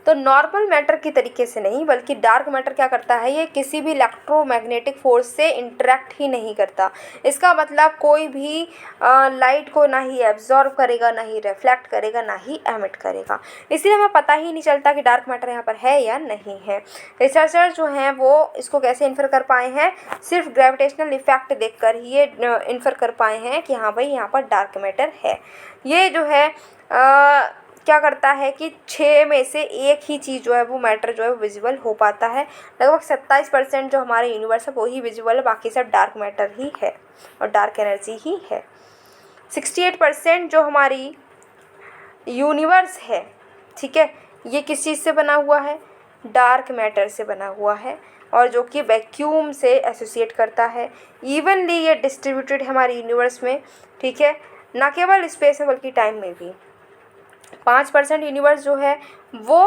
तो नॉर्मल मैटर की तरीके से नहीं बल्कि डार्क मैटर क्या करता है, ये किसी भी इलेक्ट्रोमैग्नेटिक फोर्स से इंटरेक्ट ही नहीं करता। इसका मतलब कोई भी लाइट को ना ही एब्जॉर्ब करेगा, ना ही रिफ्लेक्ट करेगा, ना ही एमिट करेगा। इसलिए हमें पता ही नहीं चलता कि डार्क मैटर यहाँ पर है या नहीं है। रिसर्चर जो हैं वो इसको कैसे इन्फर कर पाए हैं, सिर्फ ग्रेविटेशनल इफेक्ट देखकर ही ये इन्फर कर पाए हैं कि हाँ भाई यहाँ पर डार्क मैटर है। ये जो है क्या करता है कि 6 में से एक ही चीज़ जो है वो मैटर जो है वो विजिबल हो पाता है। लगभग 27% जो हमारे यूनिवर्स है वो ही विजिबल है, बाकी सब डार्क मैटर ही है और डार्क एनर्जी ही है। 68% जो हमारी यूनिवर्स है, ठीक है, ये किस चीज़ से बना हुआ है, डार्क मैटर से बना हुआ है, और जो कि वैक्यूम से एसोसिएट करता है। इवनली ये डिस्ट्रीब्यूटेड है हमारे यूनिवर्स में। ठीक है, ना केवल स्पेस में बल्कि टाइम में भी। 5% यूनिवर्स जो है वो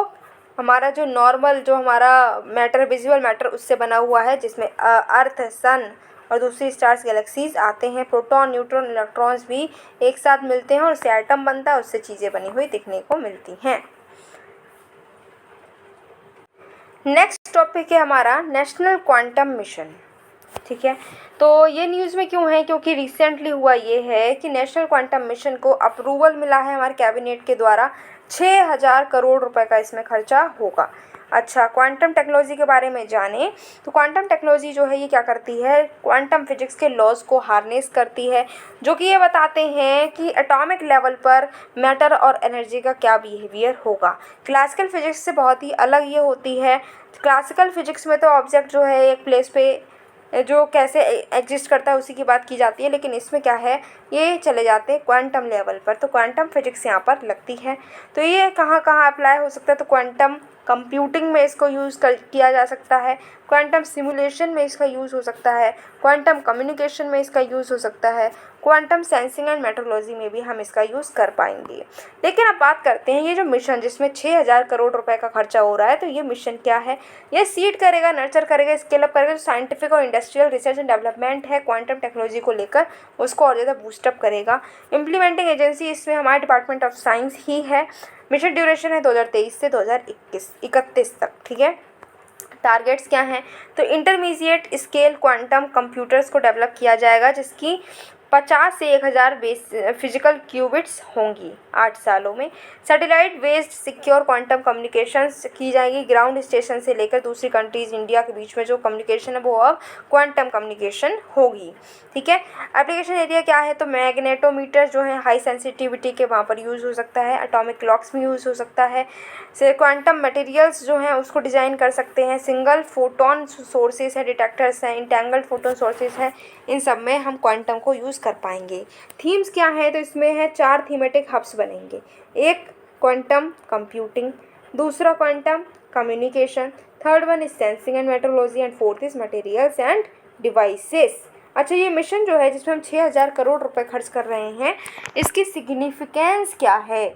हमारा जो नॉर्मल जो हमारा मैटर, विजुअल मैटर, उससे बना हुआ है, जिसमें अर्थ, सन और दूसरी स्टार्स, गैलेक्सीज आते हैं। प्रोटॉन, न्यूट्रॉन, इलेक्ट्रॉन्स भी एक साथ मिलते हैं और उससे एटम बनता है, उससे चीज़ें बनी हुई दिखने को मिलती हैं। नेक्स्ट टॉपिक है हमारा नेशनल क्वांटम मिशन। ठीक है, तो ये न्यूज़ में क्यों है, क्योंकि रिसेंटली हुआ ये है कि नेशनल क्वांटम मिशन को अप्रूवल मिला है हमारे कैबिनेट के द्वारा। 6000 करोड़ रुपए का इसमें खर्चा होगा। अच्छा, क्वांटम टेक्नोलॉजी के बारे में जाने तो क्वांटम टेक्नोलॉजी जो है ये क्या करती है, क्वांटम फिजिक्स के लॉज को हार्नेस करती है, जो कि ये बताते हैं कि एटॉमिक लेवल पर मैटर और एनर्जी का क्या बिहेवियर होगा। क्लासिकल फिजिक्स से बहुत ही अलग ये होती है। क्लासिकल फिजिक्स में तो ऑब्जेक्ट जो है एक प्लेस पे जो कैसे एग्जिस्ट करता है उसी की बात की जाती है, लेकिन इसमें क्या है, ये चले जाते हैं क्वांटम लेवल पर, तो क्वांटम फिजिक्स यहाँ पर लगती है। तो ये कहाँ कहाँ अप्लाई हो सकता है, तो क्वांटम कंप्यूटिंग में इसको किया जा सकता है, क्वांटम सिमुलेशन में इसका यूज़ हो सकता है, क्वांटम कम्युनिकेशन में इसका यूज़ हो सकता है, क्वांटम सेंसिंग एंड मेट्रोलॉजी में भी हम इसका यूज़ कर पाएंगे। लेकिन अब बात करते हैं ये जो मिशन जिसमें 6,000 करोड़ रुपए का खर्चा हो रहा है, तो ये मिशन क्या है, ये सीड करेगा, नर्चर करेगा, स्केल अप करेगा, जो साइंटिफिक और इंडस्ट्रियल रिसर्च एंड डेवलपमेंट है क्वांटम टेक्नोलॉजी को लेकर, उसको और ज़्यादा बूस्टअप करेगा। इम्प्लीमेंटिंग एजेंसी इसमें हमारा डिपार्टमेंट ऑफ साइंस ही है। मिशन ड्यूरेशन है 2023 से 2031 तक, ठीक है। टारगेट्स क्या हैं, तो इंटरमीडिएट स्केल क्वांटम कंप्यूटर्स को डेवलप किया जाएगा जिसकी 50 से 1,000 फिजिकल क्यूबिट्स होंगी 8 सालों में। Satellite based secure quantum communications की जाएगी, ग्राउंड स्टेशन से लेकर दूसरी कंट्रीज़ इंडिया के बीच में जो कम्युनिकेशन है वो अब क्वांटम कम्युनिकेशन होगी, ठीक है। एप्लीकेशन एरिया क्या है, तो मैग्नेटोमीटर जो है हाई सेंसिटिविटी के वहाँ पर यूज़ हो सकता है, एटॉमिक क्लॉक्स में यूज़ हो सकता है, से क्वांटम मटेरियल्स जो हैं उसको डिज़ाइन कर सकते हैं, सिंगल फोटोन सोर्सेज है, डिटेक्टर्स हैं, इंटेंगल्ड फोटोन सोर्सेज हैं, इन सब में हम क्वांटम को यूज़ कर पाएंगे। थीम्स क्या है, तो इसमें है 4 थीमेटिक हब्स बनेंगे, एक क्वांटम कंप्यूटिंग, दूसरा quantum communication, third one is sensing and metrology and fourth is materials end devices. अच्छा, ये मिशन जो है जिसमें हम 6,000 करोड़ रुपए खर्च कर रहे हैं, इसकी सिग्निफिकेंस क्या है,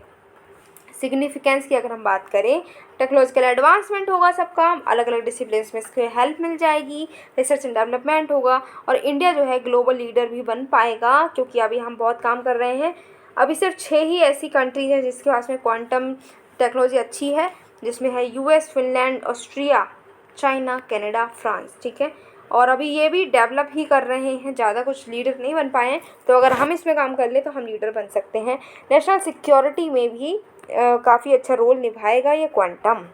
सिग्निफिकेंस की अगर हम बात करें, टेक्नोलॉजिकल एडवांसमेंट होगा सबका, अलग अलग डिसिप्लिन्स में इसके हेल्प मिल जाएगी, रिसर्च एंड डेवलपमेंट होगा, और इंडिया जो है ग्लोबल लीडर भी बन पाएगा, क्योंकि अभी हम बहुत काम कर रहे हैं। अभी सिर्फ 6 ही ऐसी कंट्रीज हैं जिसके पास में क्वांटम टेक्नोलॉजी अच्छी है, जिसमें है US, Finland, Austria, China, Canada, France, ठीक है। और अभी ये भी डेवलप ही कर रहे हैं, ज़्यादा कुछ लीडर नहीं बन पाए हैं, तो अगर हम इसमें काम कर ले तो हम लीडर बन सकते हैं। नेशनल सिक्योरिटी में भी काफ़ी अच्छा रोल निभाएगा ये क्वांटम।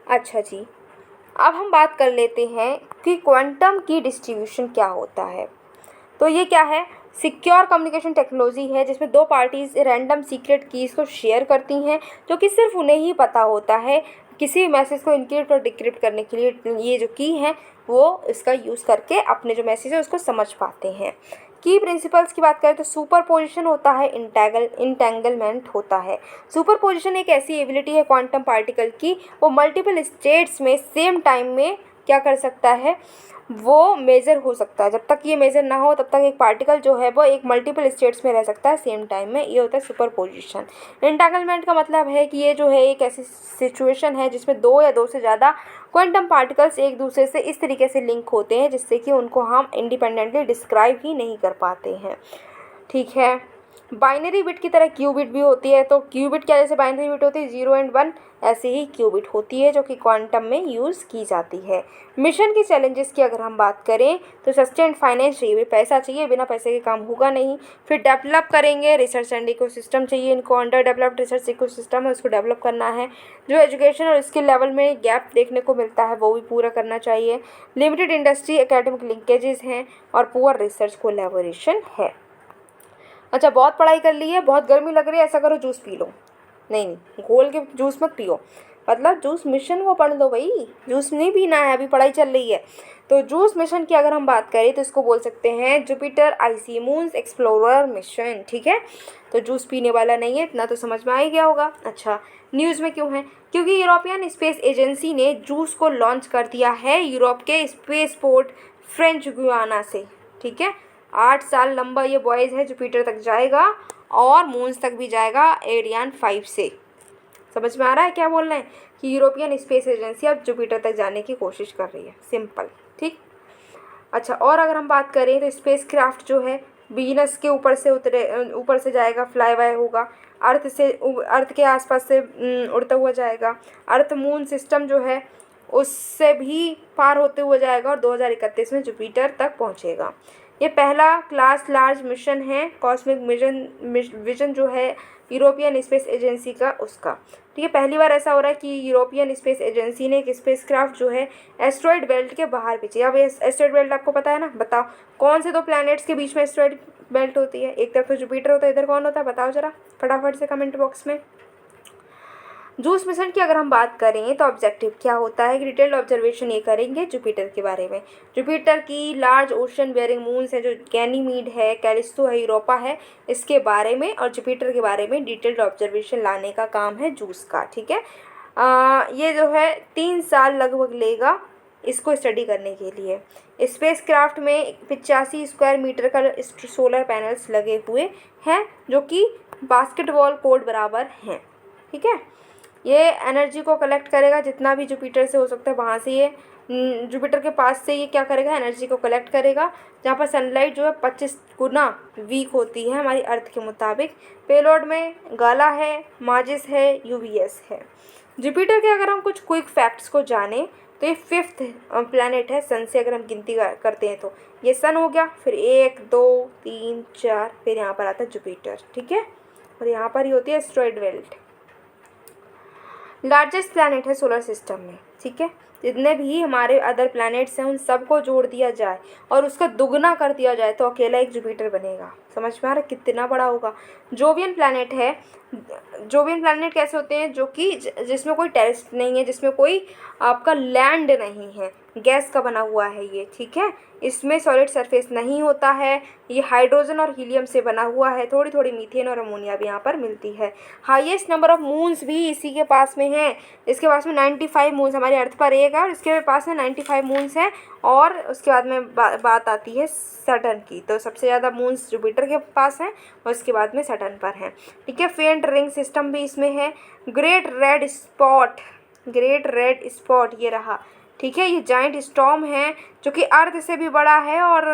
अच्छा जी, अब हम बात कर लेते हैं कि क्वांटम की डिस्ट्रीब्यूशन क्या होता है। तो ये क्या है, सिक्योर कम्युनिकेशन टेक्नोलॉजी है जिसमें 2 पार्टीज़ रैंडम सीक्रेट कीज़ को शेयर करती हैं, जो कि सिर्फ उन्हें ही पता होता है। किसी भी मैसेज को इनक्रिप्ट और डिक्रिप्ट करने के लिए ये जो की है वो इसका यूज़ करके अपने जो मैसेज है उसको समझ पाते हैं। की प्रिंसिपल्स की बात करें तो सुपरपोजिशन होता है, इंटेंगलमेंट होता है। सुपरपोजिशन एक ऐसी एबिलिटी है क्वांटम पार्टिकल की, वो मल्टीपल स्टेट्स में सेम टाइम में क्या कर सकता है, वो मेज़र हो सकता है। जब तक ये मेज़र ना हो तब तक एक पार्टिकल जो है वो एक मल्टीपल स्टेट्स में रह सकता है सेम टाइम में, ये होता है सुपरपोजिशन। एंटांगलमेंट का मतलब है कि ये जो है एक ऐसी सिचुएशन है जिसमें 2 या 2 से ज़्यादा क्वांटम पार्टिकल्स एक दूसरे से इस तरीके से लिंक होते हैं जिससे कि उनको हम इंडिपेंडेंटली डिस्क्राइब ही नहीं कर पाते हैं, ठीक है। बाइनरी बिट की तरह क्यूबिट भी होती है, तो क्यूबिट क्या, जैसे बाइनरी बिट होती है 0 एंड 1, ऐसे ही क्यूबिट होती है जो कि क्वांटम में यूज़ की जाती है। मिशन की चैलेंजेस की अगर हम बात करें तो सस्टेन्ड फाइनेंस चाहिए, पैसा चाहिए, बिना पैसे के काम होगा नहीं। फिर डेवलप करेंगे, रिसर्च एंड इकोसिस्टम चाहिए, इनको अंडर डेवलप्ड रिसर्च इकोसिस्टम है उसको डेवलप करना है। जो एजुकेशन और स्किल लेवल में गैप देखने को मिलता है वो भी पूरा करना चाहिए। लिमिटेड इंडस्ट्री एकेडमिक लिंकेजेस हैं और पुअर रिसर्च कोलैबोरेशन है। अच्छा, बहुत पढ़ाई कर ली है, बहुत गर्मी लग रही है, ऐसा करो जूस पी लो। नहीं, घोल के जूस मत पियो, मतलब जूस मिशन वो पढ़ लो भाई, जूस नहीं पीना है, अभी पढ़ाई चल रही है। तो जूस मिशन की अगर हम बात करें तो इसको बोल सकते हैं Jupiter IC moons explorer mission, ठीक है। तो जूस पीने वाला नहीं है, इतना तो समझ में आ ही गया होगा। अच्छा, न्यूज़ में क्यों है, क्योंकि यूरोपियन स्पेस एजेंसी ने जूस को लॉन्च कर दिया है यूरोप के स्पेस पोर्ट फ्रेंच गुयाना से, ठीक है। 8 साल लंबा ये बॉयज़ है, जुपिटर तक जाएगा और मून्स तक भी जाएगा एरियान 5 से। समझ में आ रहा है क्या बोल रहे हैं, कि यूरोपियन स्पेस एजेंसी अब जुपिटर तक जाने की कोशिश कर रही है, सिंपल, ठीक। अच्छा, और अगर हम बात करें तो स्पेस क्राफ्ट जो है वीनस के ऊपर से जाएगा, फ्लाई बाय होगा, अर्थ के आसपास से उड़ता हुआ जाएगा, अर्थ मून सिस्टम जो है उससे भी पार होते हुए जाएगा और 2031 में जुपिटर तक पहुंचेगा। ये पहला क्लास लार्ज मिशन है कॉस्मिक विजन जो है यूरोपियन स्पेस एजेंसी का, उसका, ठीक है। पहली बार ऐसा हो रहा है कि यूरोपियन स्पेस एजेंसी ने एक स्पेसक्राफ्ट जो है एस्ट्रॉयड बेल्ट के बाहर भेजी। अब ये एस्ट्रॉयड बेल्ट आपको पता है ना, बताओ कौन से 2 प्लैनेट्स के बीच में एस्ट्रॉयड बेल्ट होती है, एक तरफ तो जुपिटर होता है, इधर कौन होता है बताओ जरा फटाफट से कमेंट बॉक्स में। जूस मिशन की अगर हम बात करें तो ऑब्जेक्टिव क्या होता है कि डिटेल्ड ऑब्जर्वेशन ये करेंगे जुपिटर के बारे में। जुपिटर की लार्ज ओशन बेयरिंग मून्स है जो गैनीमीड है, कैलिस्टो है, यूरोपा है, इसके बारे में और जुपिटर के बारे में डिटेल्ड ऑब्जर्वेशन लाने का काम है जूस का। ठीक है, ये जो है 3 साल लगभग लेगा इसको स्टडी करने के लिए। स्पेस क्राफ्ट में 85 स्क्वायर मीटर का सोलर पैनल्स लगे हुए हैं जो कि बास्केटबॉल कोर्ट बराबर हैं। ठीक है, ये एनर्जी को कलेक्ट करेगा जितना भी जुपिटर से हो सकता है वहाँ से ये जुपिटर के पास से ये क्या करेगा, एनर्जी को कलेक्ट करेगा, जहाँ पर सनलाइट जो है 25 गुना वीक होती है हमारी अर्थ के मुताबिक। पेलोड में गाला है, माजिस है, यूवीएस है। जुपिटर के अगर हम कुछ क्विक फैक्ट्स को जानें तो ये 5th प्लैनेट है सन से, अगर हम गिनती करते हैं तो ये सन हो गया, फिर 1 2 3 4, फिर यहाँ पर आता है जुपिटर। ठीक है, और यहाँ पर ही होती है एस्ट्रॉयड बेल्ट। लार्जेस्ट प्लैनेट है सोलर सिस्टम में। ठीक है, जितने भी हमारे अदर प्लैनेट्स हैं उन सबको जोड़ दिया जाए और उसका दुगना कर दिया जाए तो अकेला एक जुपिटर बनेगा। समझ में आ रहा है कितना बड़ा होगा। जोवियन प्लैनेट है। जोवियन प्लैनेट कैसे होते हैं, जो कि जिसमें कोई टेरेस्ट नहीं है, जिसमें कोई आपका लैंड नहीं है, गैस का बना हुआ है ये। ठीक है, इसमें सॉलिड सरफेस नहीं होता है, ये हाइड्रोजन और हीलियम से बना हुआ है, थोड़ी थोड़ी मीथेन और अमोनिया भी यहाँ पर मिलती है। हाईएस्ट नंबर ऑफ मून्स भी इसी के पास में है। इसके पास में 95 मून्स, हमारी अर्थ पर एक है और इसके पास में 95 मून्स हैं। और उसके बाद में बात आती है सैटर्न की, तो सबसे ज़्यादा मून्स जुपिटर के पास हैं और उसके बाद में सैटर्न पर हैं। ठीक है, फेंट रिंग सिस्टम भी इसमें है। ग्रेट रेड स्पॉट ये रहा। ठीक है, ये जाइंट स्टॉर्म है जो कि अर्थ से भी बड़ा है और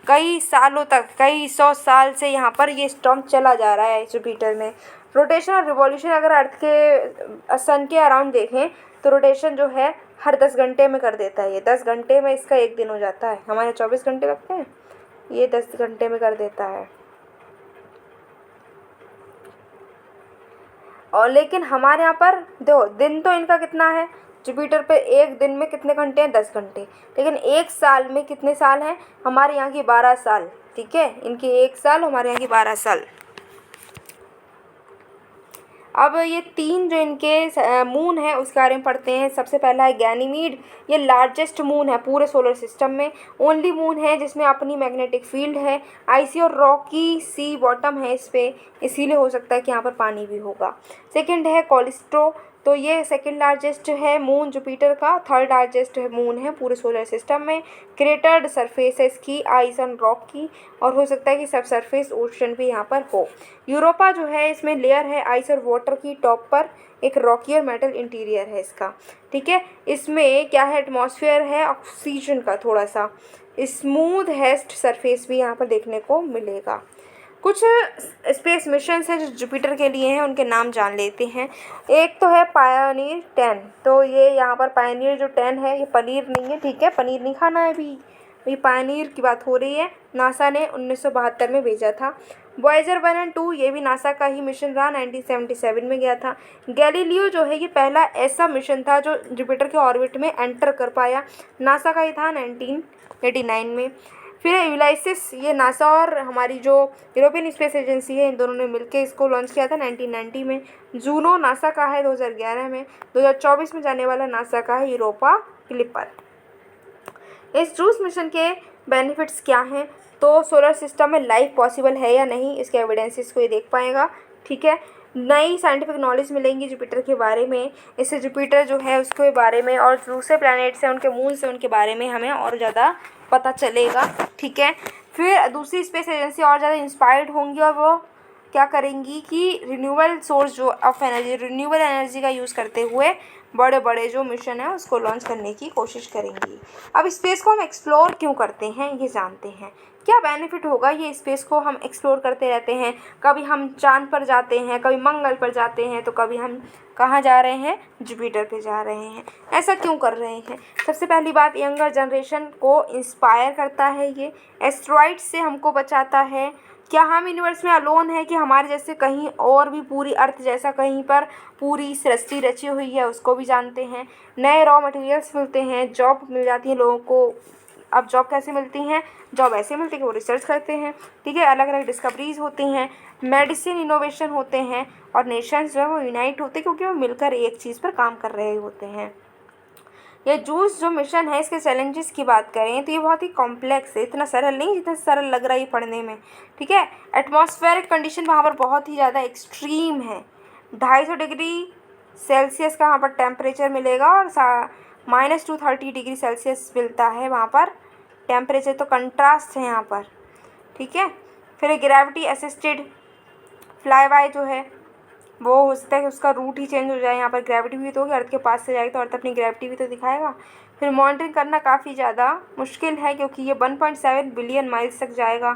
कई सालों तक, कई 100 साल से यहाँ पर ये स्टॉर्म चला जा रहा है जुपिटर में। रोटेशन और रिवॉल्यूशन अगर अर्थ के सन के अराउंड देखें तो रोटेशन जो है हर 10 घंटे में कर देता है। ये 10 घंटे में इसका एक दिन हो जाता है। हमारे 24 घंटे लगते हैं, ये 10 घंटे में कर देता है। और लेकिन हमारे यहाँ पर देखो दिन तो इनका कितना है, जुपिटर पे एक दिन में कितने घंटे हैं, 10 घंटे। लेकिन एक साल में कितने साल हैं, हमारे यहाँ की 12 साल। ठीक है, इनकी 1 साल, हमारे यहाँ की 12 साल। अब ये 3 जो इनके मून है उसके बारे में पढ़ते हैं। सबसे पहला है गैनीमीड। ये लार्जेस्ट मून है पूरे सोलर सिस्टम में, ओनली मून है जिसमें अपनी मैग्नेटिक फील्ड है। आइसी और रॉकी सी बॉटम है इस पर, इसीलिए हो सकता है कि यहाँ पर पानी भी होगा। सेकंड है कॉलिस्ट्रो, तो ये सेकंड लार्जेस्ट है मून जुपिटर का, थर्ड लार्जेस्ट मून है पूरे सोलर सिस्टम में। क्रेटर्ड सरफेस है इसकी, आइस एंड रॉक की, और हो सकता है कि सब सरफेस ओशन भी यहाँ पर हो। यूरोपा जो है इसमें लेयर है आइस और वाटर की, टॉप पर एक रॉकी और मेटल इंटीरियर है इसका। ठीक है, इसमें क्या है, एटमॉस्फेयर है ऑक्सीजन का थोड़ा सा। स्मूथ हेस्ट सरफेस भी यहाँ पर देखने को मिलेगा। कुछ स्पेस मिशंस हैं जो जुपिटर के लिए हैं, उनके नाम जान लेते हैं। एक तो है पायनियर 10, तो ये यहाँ पर पायनियर जो 10 है ये पनीर नहीं है। ठीक है, पनीर नहीं खाना है अभी, ये पायनियर की बात हो रही है। नासा ने 1972 में भेजा था। वॉयेजर 1 और 2 ये भी नासा का ही मिशन रहा, 1977 में गया था। गैलीलियो जो है ये पहला ऐसा मिशन था जो जुपिटर के ऑर्बिट में एंटर कर पाया, नासा का ही था 1989 में। फिर यूलाइसिस, ये नासा और हमारी जो यूरोपियन स्पेस एजेंसी है इन दोनों ने मिलकर इसको लॉन्च किया था 1990 में। जूनो नासा का है 2011 में। 2024 में जाने वाला नासा का है यूरोपा क्लिपर। इस जूस मिशन के बेनिफिट्स क्या हैं, तो सोलर सिस्टम में लाइफ पॉसिबल है या नहीं इसके एविडेंसेस को ये देख पाएगा। ठीक है, नई साइंटिफिक नॉलेज मिलेंगी जुपिटर के बारे में। इससे जुपिटर जो है उसके बारे में और दूसरे प्लैनेट्स हैं उनके मून से उनके बारे में हमें और ज़्यादा पता चलेगा। ठीक है, फिर दूसरी स्पेस एजेंसी और ज़्यादा इंस्पायर्ड होंगी और वो क्या करेंगी कि रिन्यूएबल सोर्स जो ऑफ एनर्जी, रिन्यूएबल एनर्जी का यूज़ करते हुए बड़े बड़े जो मिशन है उसको लॉन्च करने की कोशिश करेंगी। अब स्पेस को हम एक्सप्लोर क्यों करते हैं ये जानते हैं। क्या बेनिफिट होगा ये स्पेस को हम एक्सप्लोर करते रहते हैं। कभी हम चांद पर जाते हैं, कभी मंगल पर जाते हैं, तो कभी हम कहाँ जा रहे हैं, जुपिटर पे जा रहे हैं। ऐसा क्यों कर रहे हैं? सबसे पहली बात, यंगर जनरेशन को इंस्पायर करता है ये, एस्ट्रॉइड्स से हमको बचाता है। क्या हम यूनिवर्स में अलोन है कि हमारे जैसे कहीं और भी पूरी अर्थ जैसा कहीं पर पूरी सृष्टि रची हुई है, उसको भी जानते हैं। नए रॉ मटेरियल्स मिलते हैं, जॉब मिल जाती है लोगों को अब जॉब कैसे मिलती हैं? जॉब ऐसे मिलती है कि वो रिसर्च करते हैं, ठीक है, अलग अलग डिस्कवरीज होती हैं, मेडिसिन इनोवेशन होते हैं, और नेशंस जो है वो यूनाइट होते हैं क्योंकि वो मिलकर एक चीज़ पर काम कर रहे होते हैं। ये जूस जो मिशन है, इसके चैलेंजेस की बात करें तो ये बहुत ही कॉम्प्लेक्स है, इतना सरल नहीं जितना सरल लग रहा है ये पढ़ने में, ठीक है। एटमॉस्फेरिक कंडीशन वहाँ पर बहुत ही ज़्यादा एक्सट्रीम है, 250 डिग्री सेल्सियस का वहाँ पर टेम्परेचर मिलेगा, और -230 डिग्री सेल्सियस मिलता है वहाँ पर टेम्परेचर, तो कंट्रास्ट है यहाँ पर, ठीक है। फिर ग्रेविटी असिस्टेड फ्लाई बाय जो है वो हो सकता है कि उसका रूट ही चेंज हो जाए, यहाँ पर ग्रेविटी भी तो होगी, अर्थ के पास से जाएगी तो अर्थ अपनी ग्रेविटी भी तो दिखाएगा। फिर मॉनिटरिंग करना काफ़ी ज़्यादा मुश्किल है क्योंकि ये 1.7 बिलियन माइल्स तक जाएगा,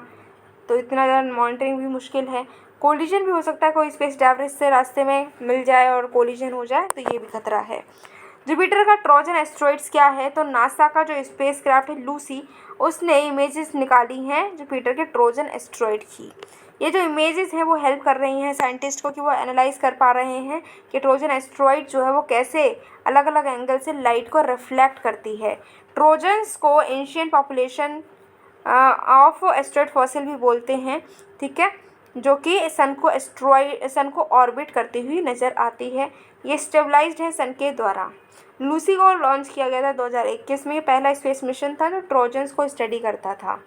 तो इतना ज़्यादा मॉनिटरिंग भी मुश्किल है। कोलिजन भी हो सकता है, कोई स्पेस डेब्रिस से रास्ते में मिल जाए और कोलिजन हो जाए, तो ये भी खतरा है। जुपिटर का ट्रोजन एस्ट्रॉइड्स क्या है? तो नासा का जो स्पेस क्राफ्ट है लूसी, उसने इमेजेस निकाली हैं जुपिटर के ट्रोजन एस्ट्रॉइड की। ये जो इमेजेस हैं वो हेल्प कर रही हैं साइंटिस्ट को कि वो एनालाइज कर पा रहे हैं कि ट्रोजन एस्ट्रॉइड जो है वो कैसे अलग अलग एंगल से लाइट को रिफ्लेक्ट करती है। ट्रोजन्स को ancient population of asteroid fossil भी बोलते हैं, ठीक है, जो कि सन को ऑर्बिट करती हुई नज़र आती है। ये स्टेबलाइज्ड है सन के द्वारा। लूसी को लॉन्च किया गया था 2021 में, ये पहला स्पेस मिशन था जो ट्रोजन्स को स्टडी करता था।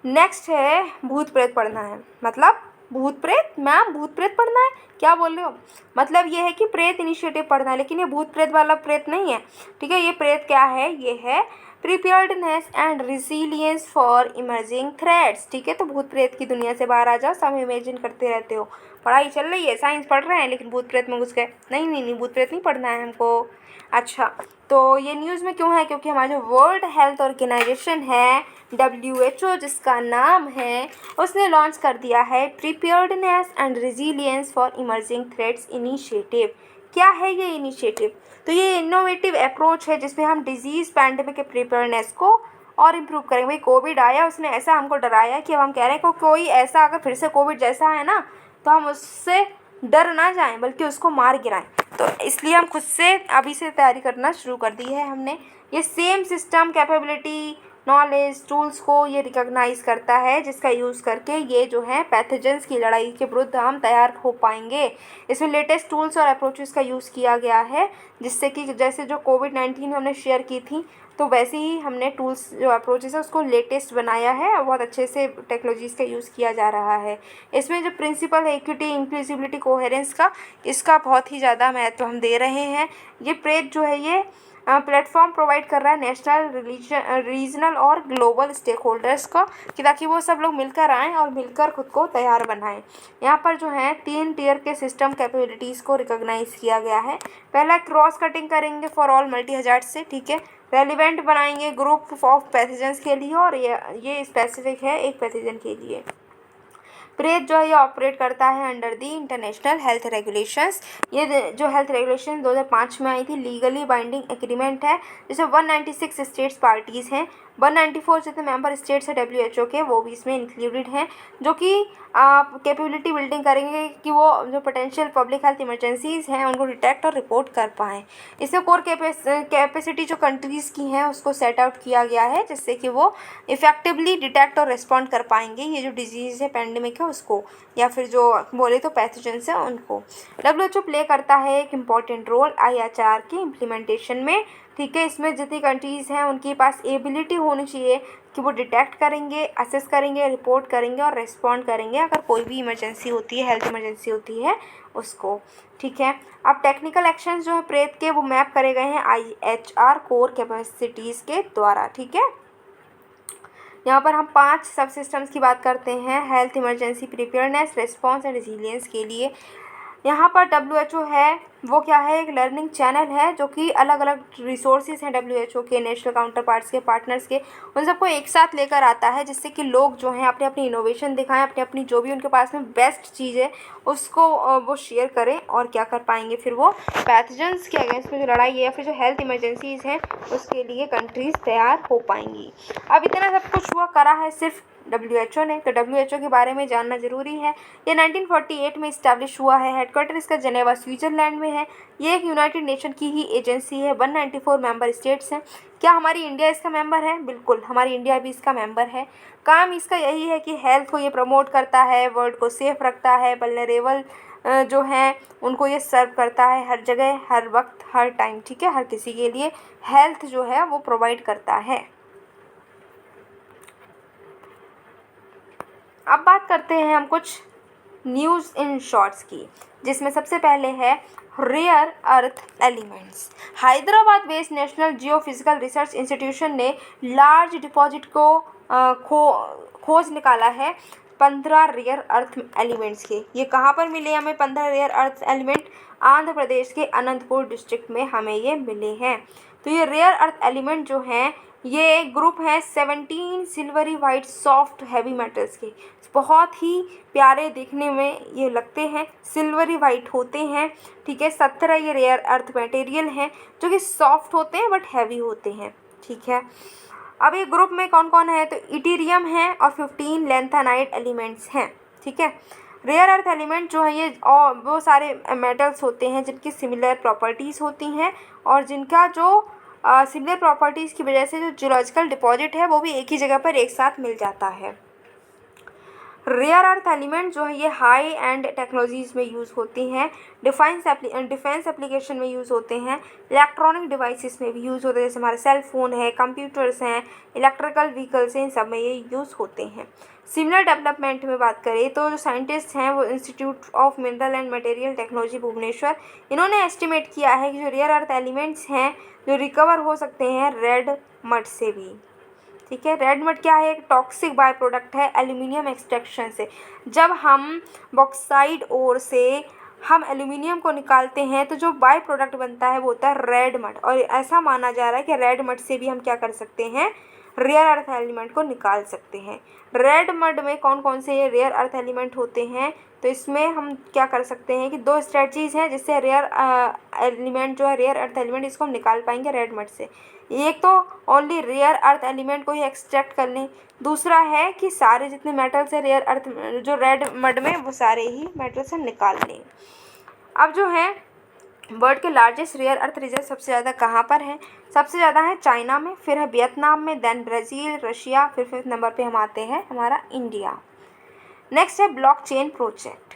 नेक्स्ट है भूत प्रेत पढ़ना है, मतलब भूत प्रेत, मैम भूत प्रेत पढ़ना है, क्या बोल रहे हो? मतलब ये है कि प्रेत इनिशिएटिव पढ़ना है, लेकिन ये भूत प्रेत वाला प्रेत नहीं है, ठीक है। ये प्रेत क्या है? ये है preparedness and resilience for emerging threats, ठीक है। तो भूत प्रेत की दुनिया से बाहर आ जाओ, सब इमेजिन करते रहते हो, पढ़ाई चल रही है, साइंस पढ़ रहे हैं, लेकिन भूत प्रेत में घुस गए। नहीं नहीं नहीं, भूत प्रेत नहीं पढ़ना है हमको। अच्छा, तो ये न्यूज़ में क्यों है? क्योंकि हमारा जो वर्ल्ड हेल्थ ऑर्गेनाइजेशन है WHO, जिसका नाम है, उसने लॉन्च कर दिया है preparedness and resilience for emerging threats initiative. क्या है ये इनिशिएटिव? तो ये इनोवेटिव अप्रोच है जिसमें हम डिजीज़ पैंडेमिक के प्रिपेयर्डनेस को और इम्प्रूव करेंगे। भाई कोविड आया, उसने ऐसा हमको डराया कि अब हम कह रहे हैं कि कोई ऐसा अगर फिर से कोविड जैसा है ना, तो हम उससे डर ना जाएं बल्कि उसको मार गिराएं। तो इसलिए हम खुद से अभी से तैयारी करना शुरू कर दी है हमने। ये same system capability knowledge tools को ये रिकॉग्नाइज करता है, जिसका यूज़ करके ये जो है पैथोजेंस की लड़ाई के विरुद्ध हम तैयार हो पाएंगे। इसमें लेटेस्ट टूल्स और अप्रोचेस का यूज़ किया गया है, जिससे कि जैसे जो कोविड-19 हमने शेयर की थी, तो वैसे ही हमने टूल्स जो अप्रोचेस है उसको लेटेस्ट बनाया है और बहुत अच्छे से टेक्नोलॉजीज़ का यूज़ किया जा रहा है। इसमें जो प्रिंसिपल है इक्विटी, इंक्लूसिविटी, कोहेरेंस का, इसका बहुत ही ज़्यादा महत्व हम दे रहे हैं। ये प्रेत जो है ये प्लेटफॉर्म प्रोवाइड कर रहा है नेशनल, रीजनल और ग्लोबल स्टेक होल्डर्स को, कि ताकि वो सब लोग मिलकर आएँ और मिलकर खुद को तैयार बनाएं। यहाँ पर जो है 3 टियर के सिस्टम कैपेबिलिटीज़ को रिकॉग्नाइज किया गया है। पहला क्रॉस कटिंग करेंगे फॉर ऑल मल्टी हजार्ड से, ठीक है। रेलिवेंट बनाएंगे ग्रुप ऑफ पैथोजेंस के लिए, और ये स्पेसिफिक है एक पैथोजन के लिए। प्रेत जो है ये ऑपरेट करता है under the international health regulations. ये जो हेल्थ रेगुलेशन 2005 में आई थी, लीगली बाइंडिंग एग्रीमेंट है, जिसमें 196 स्टेट्स पार्टीज़ हैं। 194 जितने मेंबर स्टेट्स हैं WHO के, वो भी इसमें इंक्लूडेड हैं, जो कि कैपेबिलिटी बिल्डिंग करेंगे कि वो जो पोटेंशियल पब्लिक हेल्थ इमरजेंसीज़ हैं उनको डिटेक्ट और रिपोर्ट कर पाएँ। इसमें कोर कैपेसिटी जो कंट्रीज़ की हैं उसको सेट आउट किया गया है, जिससे कि वो इफेक्टिवली डिटेक्ट और रिस्पॉन्ड कर पाएंगे ये जो डिजीज़ है, पेंडेमिक है उसको, या फिर जो बोले तो पैथोजेंस है उनको। WHO प्ले करता है एक इम्पॉर्टेंट रोल IHR के इम्प्लीमेंटेशन में, ठीक है। इसमें जितनी कंट्रीज़ हैं उनके पास एबिलिटी होनी चाहिए कि वो डिटेक्ट करेंगे, असेस करेंगे, रिपोर्ट करेंगे और रिस्पॉन्ड करेंगे अगर कोई भी इमरजेंसी होती है, हेल्थ इमरजेंसी होती है उसको, ठीक है। अब टेक्निकल एक्शंस जो है प्रेत के वो मैप करे गए हैं IHR कोर कैपेसिटीज़ के द्वारा, ठीक है। यहाँ पर हम 5 सब सिस्टम्स की बात करते हैं health emergency preparedness, response and resilience के लिए। यहाँ पर WHO है वो क्या है, एक लर्निंग चैनल है जो कि अलग अलग रिसोर्सेज हैं WHO के, नेशनल काउंटर पार्ट्स के, पार्टनर्स के, उन सबको एक साथ लेकर आता है, जिससे कि लोग जो हैं अपने अपनी इनोवेशन दिखाएं, अपने अपनी जो भी उनके पास में बेस्ट चीज़ है उसको वो शेयर करें, और क्या कर पाएंगे फिर वो पैथोजेंस के अगेंस्ट में जो लड़ाई है या फिर जो हेल्थ इमरजेंसीज़ हैं उसके लिए कंट्रीज़ तैयार हो पाएंगी। अब इतना सब कुछ हुआ करा है सिर्फ WHO ने, तो WHO के बारे में जानना ज़रूरी है। ये 1948 में इस्टेब्लिश हुआ है, हेडक्वार्टर इसका जेनेवा स्विट्ज़रलैंड में हैं। ये एक यूनाइटेड नेशन की ही एजेंसी है। 194 मेंबर स्टेट्स हैं। क्या हमारी इंडिया इसका मेंबर है? बिल्कुल, हमारी इंडिया भी इसका मेंबर है। काम इसका यही है कि हेल्थ को ये प्रमोट करता है, वर्ल्ड को सेफ रखता है, वल्नरेबल जो हैं उनको ये सर्व करता है हर जगह, हर वक्त, हर टाइम, ठीक है। हर किसी के लिए हेल्थ जो है वो प्रोवाइड करता है। अब बात करते हैं हम कुछ न्यूज़ इन शॉर्ट्स की, जिसमें सबसे पहले है rare earth elements. Hyderabad based national geophysical research institution ने लार्ज डिपॉजिट को खोज निकाला है 15 रेयर अर्थ एलिमेंट्स के। ये कहाँ पर मिले हमें 15 rare earth element? Andhra Pradesh के अनंतपुर डिस्ट्रिक्ट में हमें ये मिले हैं। तो ये रेयर अर्थ एलिमेंट जो हैं ये ग्रुप है 17 silvery white soft heavy metals के। बहुत ही प्यारे दिखने में ये लगते हैं, सिल्वरी वाइट होते हैं, ठीक है। 17 ये रेयर अर्थ मटेरियल हैं जो कि सॉफ्ट होते हैं बट हैवी होते हैं, ठीक है। अब ये ग्रुप में कौन कौन है? तो इटीरियम है और 15 लैंथेनाइट एलिमेंट्स हैं, ठीक है। रेयर अर्थ एलिमेंट जो है ये और वो सारे मेटल्स होते हैं जिनकी सिमिलर प्रॉपर्टीज़ होती हैं और जिनका जो सिमिलर प्रॉपर्टीज़ की वजह से जो जियोलॉजिकल डिपॉजिट है वो भी एक ही जगह पर एक साथ मिल जाता है। रेयर अर्थ एलिमेंट जो है ये हाई एंड टेक्नोलॉजीज़ में यूज़ होती हैं, डिफेंस एप्लीकेशन में यूज़ होते हैं, इलेक्ट्रॉनिक डिवाइसेस में भी यूज़ होते हैं, जैसे हमारे सेल फ़ोन है, कंप्यूटर्स हैं, इलेक्ट्रिकल व्हीकल्स हैं, इन सब में ये यूज़ होते हैं। सिमिलर डेवलपमेंट में बात करें तो जो साइंटिस्ट हैं वो institute of mineral and material technology Bhubaneswar, इन्होंने एस्टिमेट किया है कि जो रेयर अर्थ एलिमेंट्स हैं जो रिकवर हो सकते हैं रेड मड से भी, ठीक है। रेड मड क्या है? एक टॉक्सिक बाय प्रोडक्ट है एल्यूमिनियम एक्सट्रैक्शन से। जब हम बॉक्साइड ओर से हम एल्यूमिनियम को निकालते हैं तो जो बाय प्रोडक्ट बनता है वो होता है रेड मड, और ऐसा माना जा रहा है कि रेड मड से भी हम क्या कर सकते हैं? रेयर अर्थ एलिमेंट को निकाल सकते हैं। रेड मड में कौन कौन से रेयर अर्थ एलिमेंट होते हैं? तो इसमें हम क्या कर सकते हैं कि 2 स्ट्रेटजीज़ हैं जिससे रेयर एलिमेंट जो है, रेयर अर्थ एलिमेंट, इसको हम निकाल पाएंगे रेड मड से। एक तो ओनली रेयर अर्थ एलिमेंट को ही एक्सट्रैक्ट कर लें, दूसरा है कि सारे जितने मेटल्स हैं रेयर अर्थ जो रेड मड में वो सारे ही मेटल्स हम निकाल लें। अब जो है वर्ल्ड के लार्जेस्ट रेयर अर्थ रिजर्व सबसे ज़्यादा कहाँ पर हैं? सबसे ज़्यादा है चाइना में, फिर है वियतनाम में, देन ब्राज़ील, रशिया, फिर 5th नंबर पे हम आते हैं हमारा इंडिया। नेक्स्ट है ब्लॉकचेन प्रोजेक्ट।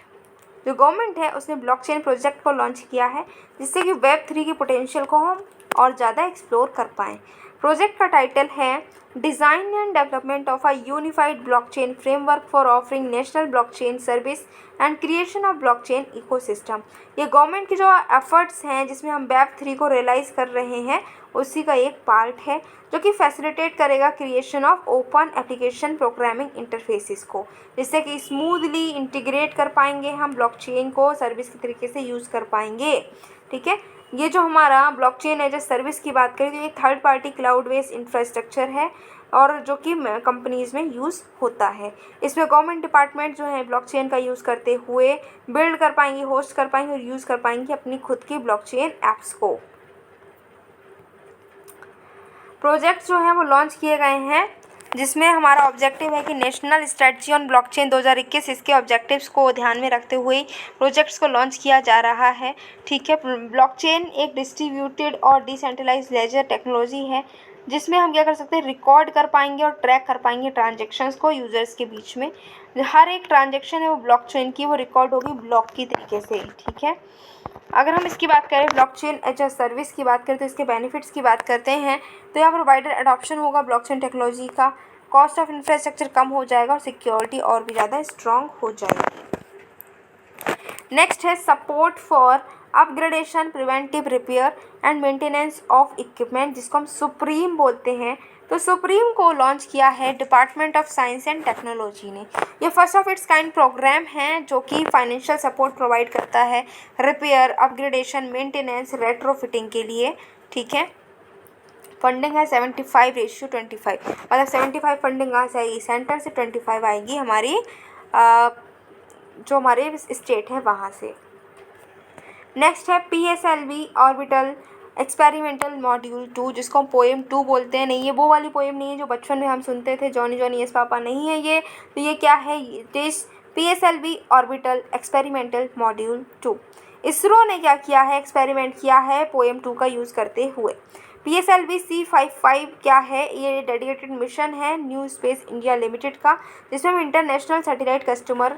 जो गवर्नमेंट है उसने ब्लॉकचेन प्रोजेक्ट को लॉन्च किया है जिससे कि Web3 की पोटेंशियल को हम और ज़्यादा एक्सप्लोर कर पाएँ। प्रोजेक्ट का टाइटल है design and development of a unified blockchain framework for offering national blockchain service and creation of blockchain ecosystem. ये गवर्नमेंट की जो एफर्ट्स हैं जिसमें हम Web3 को रियलाइज़ कर रहे हैं उसी का एक पार्ट है जो कि फैसिलिटेट करेगा creation of open application programming interfaces को, जिससे कि स्मूथली इंटीग्रेट कर पाएंगे हम ब्लॉकचेन को, सर्विस के तरीके से यूज़ कर पाएंगे, ठीक है। ये जो हमारा ब्लॉकचेन एज ए सर्विस की बात करें तो ये third partly cloud based infrastructure है और जो कि कंपनीज़ में यूज़ होता है। इसमें गवर्नमेंट डिपार्टमेंट जो है ब्लॉकचेन का यूज़ करते हुए बिल्ड कर पाएंगी, होस्ट कर पाएंगी और यूज़ कर पाएंगी अपनी खुद की ब्लॉकचेन ऐप्स को। प्रोजेक्ट्स जो हैं वो लॉन्च किए गए हैं जिसमें हमारा ऑब्जेक्टिव है कि नेशनल स्ट्रेटजी ऑन ब्लॉकचेन 2021, इसके ऑब्जेक्टिव्स को ध्यान में रखते हुए प्रोजेक्ट्स को लॉन्च किया जा रहा है, ठीक है। ब्लॉकचेन एक डिस्ट्रीब्यूटेड और डिसेंट्रलाइज्ड लेजर टेक्नोलॉजी है जिसमें हम क्या कर सकते हैं? रिकॉर्ड कर पाएंगे और ट्रैक कर पाएंगे ट्रांजेक्शन्स को यूज़र्स के बीच में। हर एक ट्रांजेक्शन है वो ब्लॉकचेन की, वो रिकॉर्ड होगी ब्लॉक की तरीके से, ठीक है। अगर हम इसकी बात करें ब्लॉकचेन एज अ सर्विस की बात करें तो इसके बेनिफिट्स की बात करते हैं तो यहाँ पर वाइडर एडॉप्शन होगा ब्लॉकचेन टेक्नोलॉजी का, कॉस्ट ऑफ इंफ्रास्ट्रक्चर कम हो जाएगा और सिक्योरिटी और भी ज़्यादा स्ट्रॉन्ग हो जाएगी। नेक्स्ट है support for upgradation, preventive repair and maintenance of equipment, जिसको हम सुप्रीम बोलते हैं। तो सुप्रीम को लॉन्च किया है department of science and technology ने। ये first of its kind programme है जो कि फाइनेंशियल सपोर्ट प्रोवाइड करता है रिपेयर, अपग्रेडेशन, मेंटेनेंस, रेट्रोफिटिंग के लिए, ठीक है। फंडिंग है 75:25, मतलब 75 फंडिंग कहाँ से आएगी? सेंटर से, 25 आएगी हमारी जो हमारे स्टेट है वहाँ से। नेक्स्ट है PSLV ऑर्बिटल एक्सपेरिमेंटल मॉड्यूल 2, जिसको हम पोएम 2 बोलते हैं। नहीं, ये वो वाली पोएम नहीं है जो बचपन में हम सुनते थे, जॉनी जॉनी यस पापा नहीं है ये। तो ये क्या है? It is PSLV orbital experimental module 2। ISRO ने क्या किया है, एक्सपेरिमेंट किया है पोएम 2 का यूज़ करते हुए। PSLV C55 क्या है, ये डेडिकेटेड मिशन है न्यू स्पेस इंडिया लिमिटेड का, जिसमें हम इंटरनेशनल सैटेलाइट कस्टमर,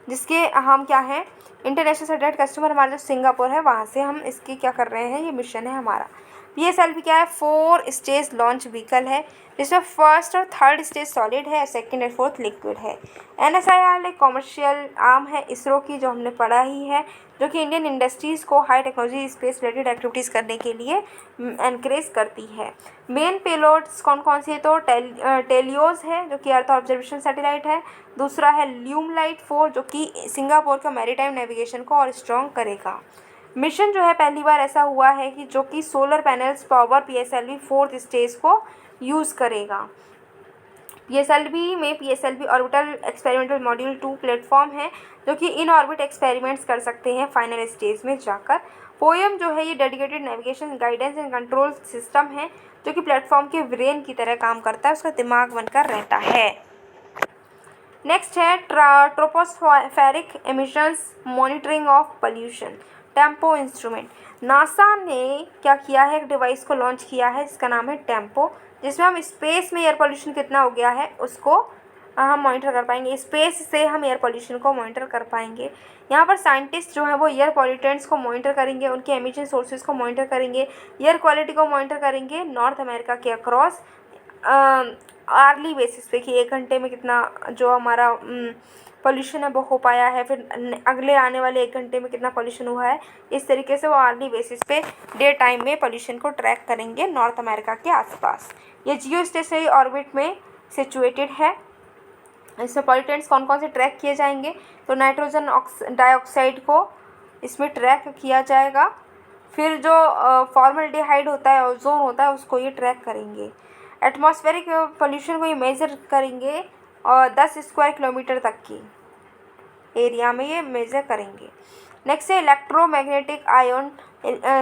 जिसके हम क्या है, इंटरनेशनल सैटेलाइट कस्टमर हमारा जो सिंगापुर है वहाँ से हम इसकी क्या कर रहे हैं, ये मिशन है हमारा। PSLV क्या है, 4 स्टेज लॉन्च व्हीकल है, जिसमें फर्स्ट और थर्ड स्टेज सॉलिड है, सेकंड और फोर्थ लिक्विड है। NSIR एक कॉमर्शियल आर्म है इसरो की, जो हमने पढ़ा ही है, जो कि इंडियन इंडस्ट्रीज़ को high technology space related activities करने के लिए एनकरेज करती है। मेन पेलोड्स कौन कौन सी है, तो टेलियोस है जो कि अर्थ ऑब्जर्वेशन सैटेलाइट है, दूसरा है ल्यूमलाइट 4 जो कि सिंगापुर का मैरीटाइम नेविगेशन को और स्ट्रॉन्ग करेगा। मिशन जो है पहली बार ऐसा हुआ है कि जो कि solar panels power PSLV 4th stage को यूज़ करेगा। PSLV में PSLV orbital experimental module 2 platform है, जो कि इन ऑर्बिट एक्सपेरिमेंट्स कर सकते हैं फाइनल स्टेज में जाकर। पोएम जो है ये dedicated navigation guidance and control system है, जो कि प्लेटफॉर्म के ब्रेन की तरह काम करता है, उसका दिमाग बनकर रहता है। नेक्स्ट है tropospheric emissions monitoring of pollution tempo instrument. NASA ने क्या किया है, एक डिवाइस को लॉन्च किया है जिसका नाम है टेम्पो, जिसमें हम स्पेस में एयर पोल्यूशन कितना हो गया है उसको हम मॉनिटर कर पाएंगे। स्पेस से हम एयर पोल्यूशन को मॉनिटर कर पाएंगे। यहाँ पर साइंटिस्ट जो है वो एयर पॉल्यूटेंट्स को मॉनिटर करेंगे, उनके एमिशन सोर्सेज को मॉनिटर करेंगे, एयर क्वालिटी को मॉनिटर करेंगे नॉर्थ अमेरिका के अक्रॉस आर्ली बेसिस पे कि 1 घंटे में कितना जो हमारा पोल्यूशन है वो हो पाया है, फिर अगले आने वाले 1 घंटे में कितना पोल्यूशन हुआ है। इस तरीके से वो आर्ली बेसिस पे डे टाइम में पोल्यूशन को ट्रैक करेंगे नॉर्थ अमेरिका के आसपास। ये जियो स्टेशनरी ऑर्बिट में सिचुएटेड है। इसमें पॉल्यूटेंट्स कौन कौन से ट्रैक किए जाएंगे, तो नाइट्रोजन डाइऑक्साइड को इसमें ट्रैक किया जाएगा, फिर जो फॉर्मल्डिहाइड होता है, ओजोन होता है, उसको ये ट्रैक करेंगे। एटमॉस्फेरिक पोल्यूशन को ये मेज़र करेंगे और 10 स्क्वायर किलोमीटर तक की एरिया में ये मेज़र करेंगे। नेक्स्ट है इलेक्ट्रोमैग्नेटिक आयन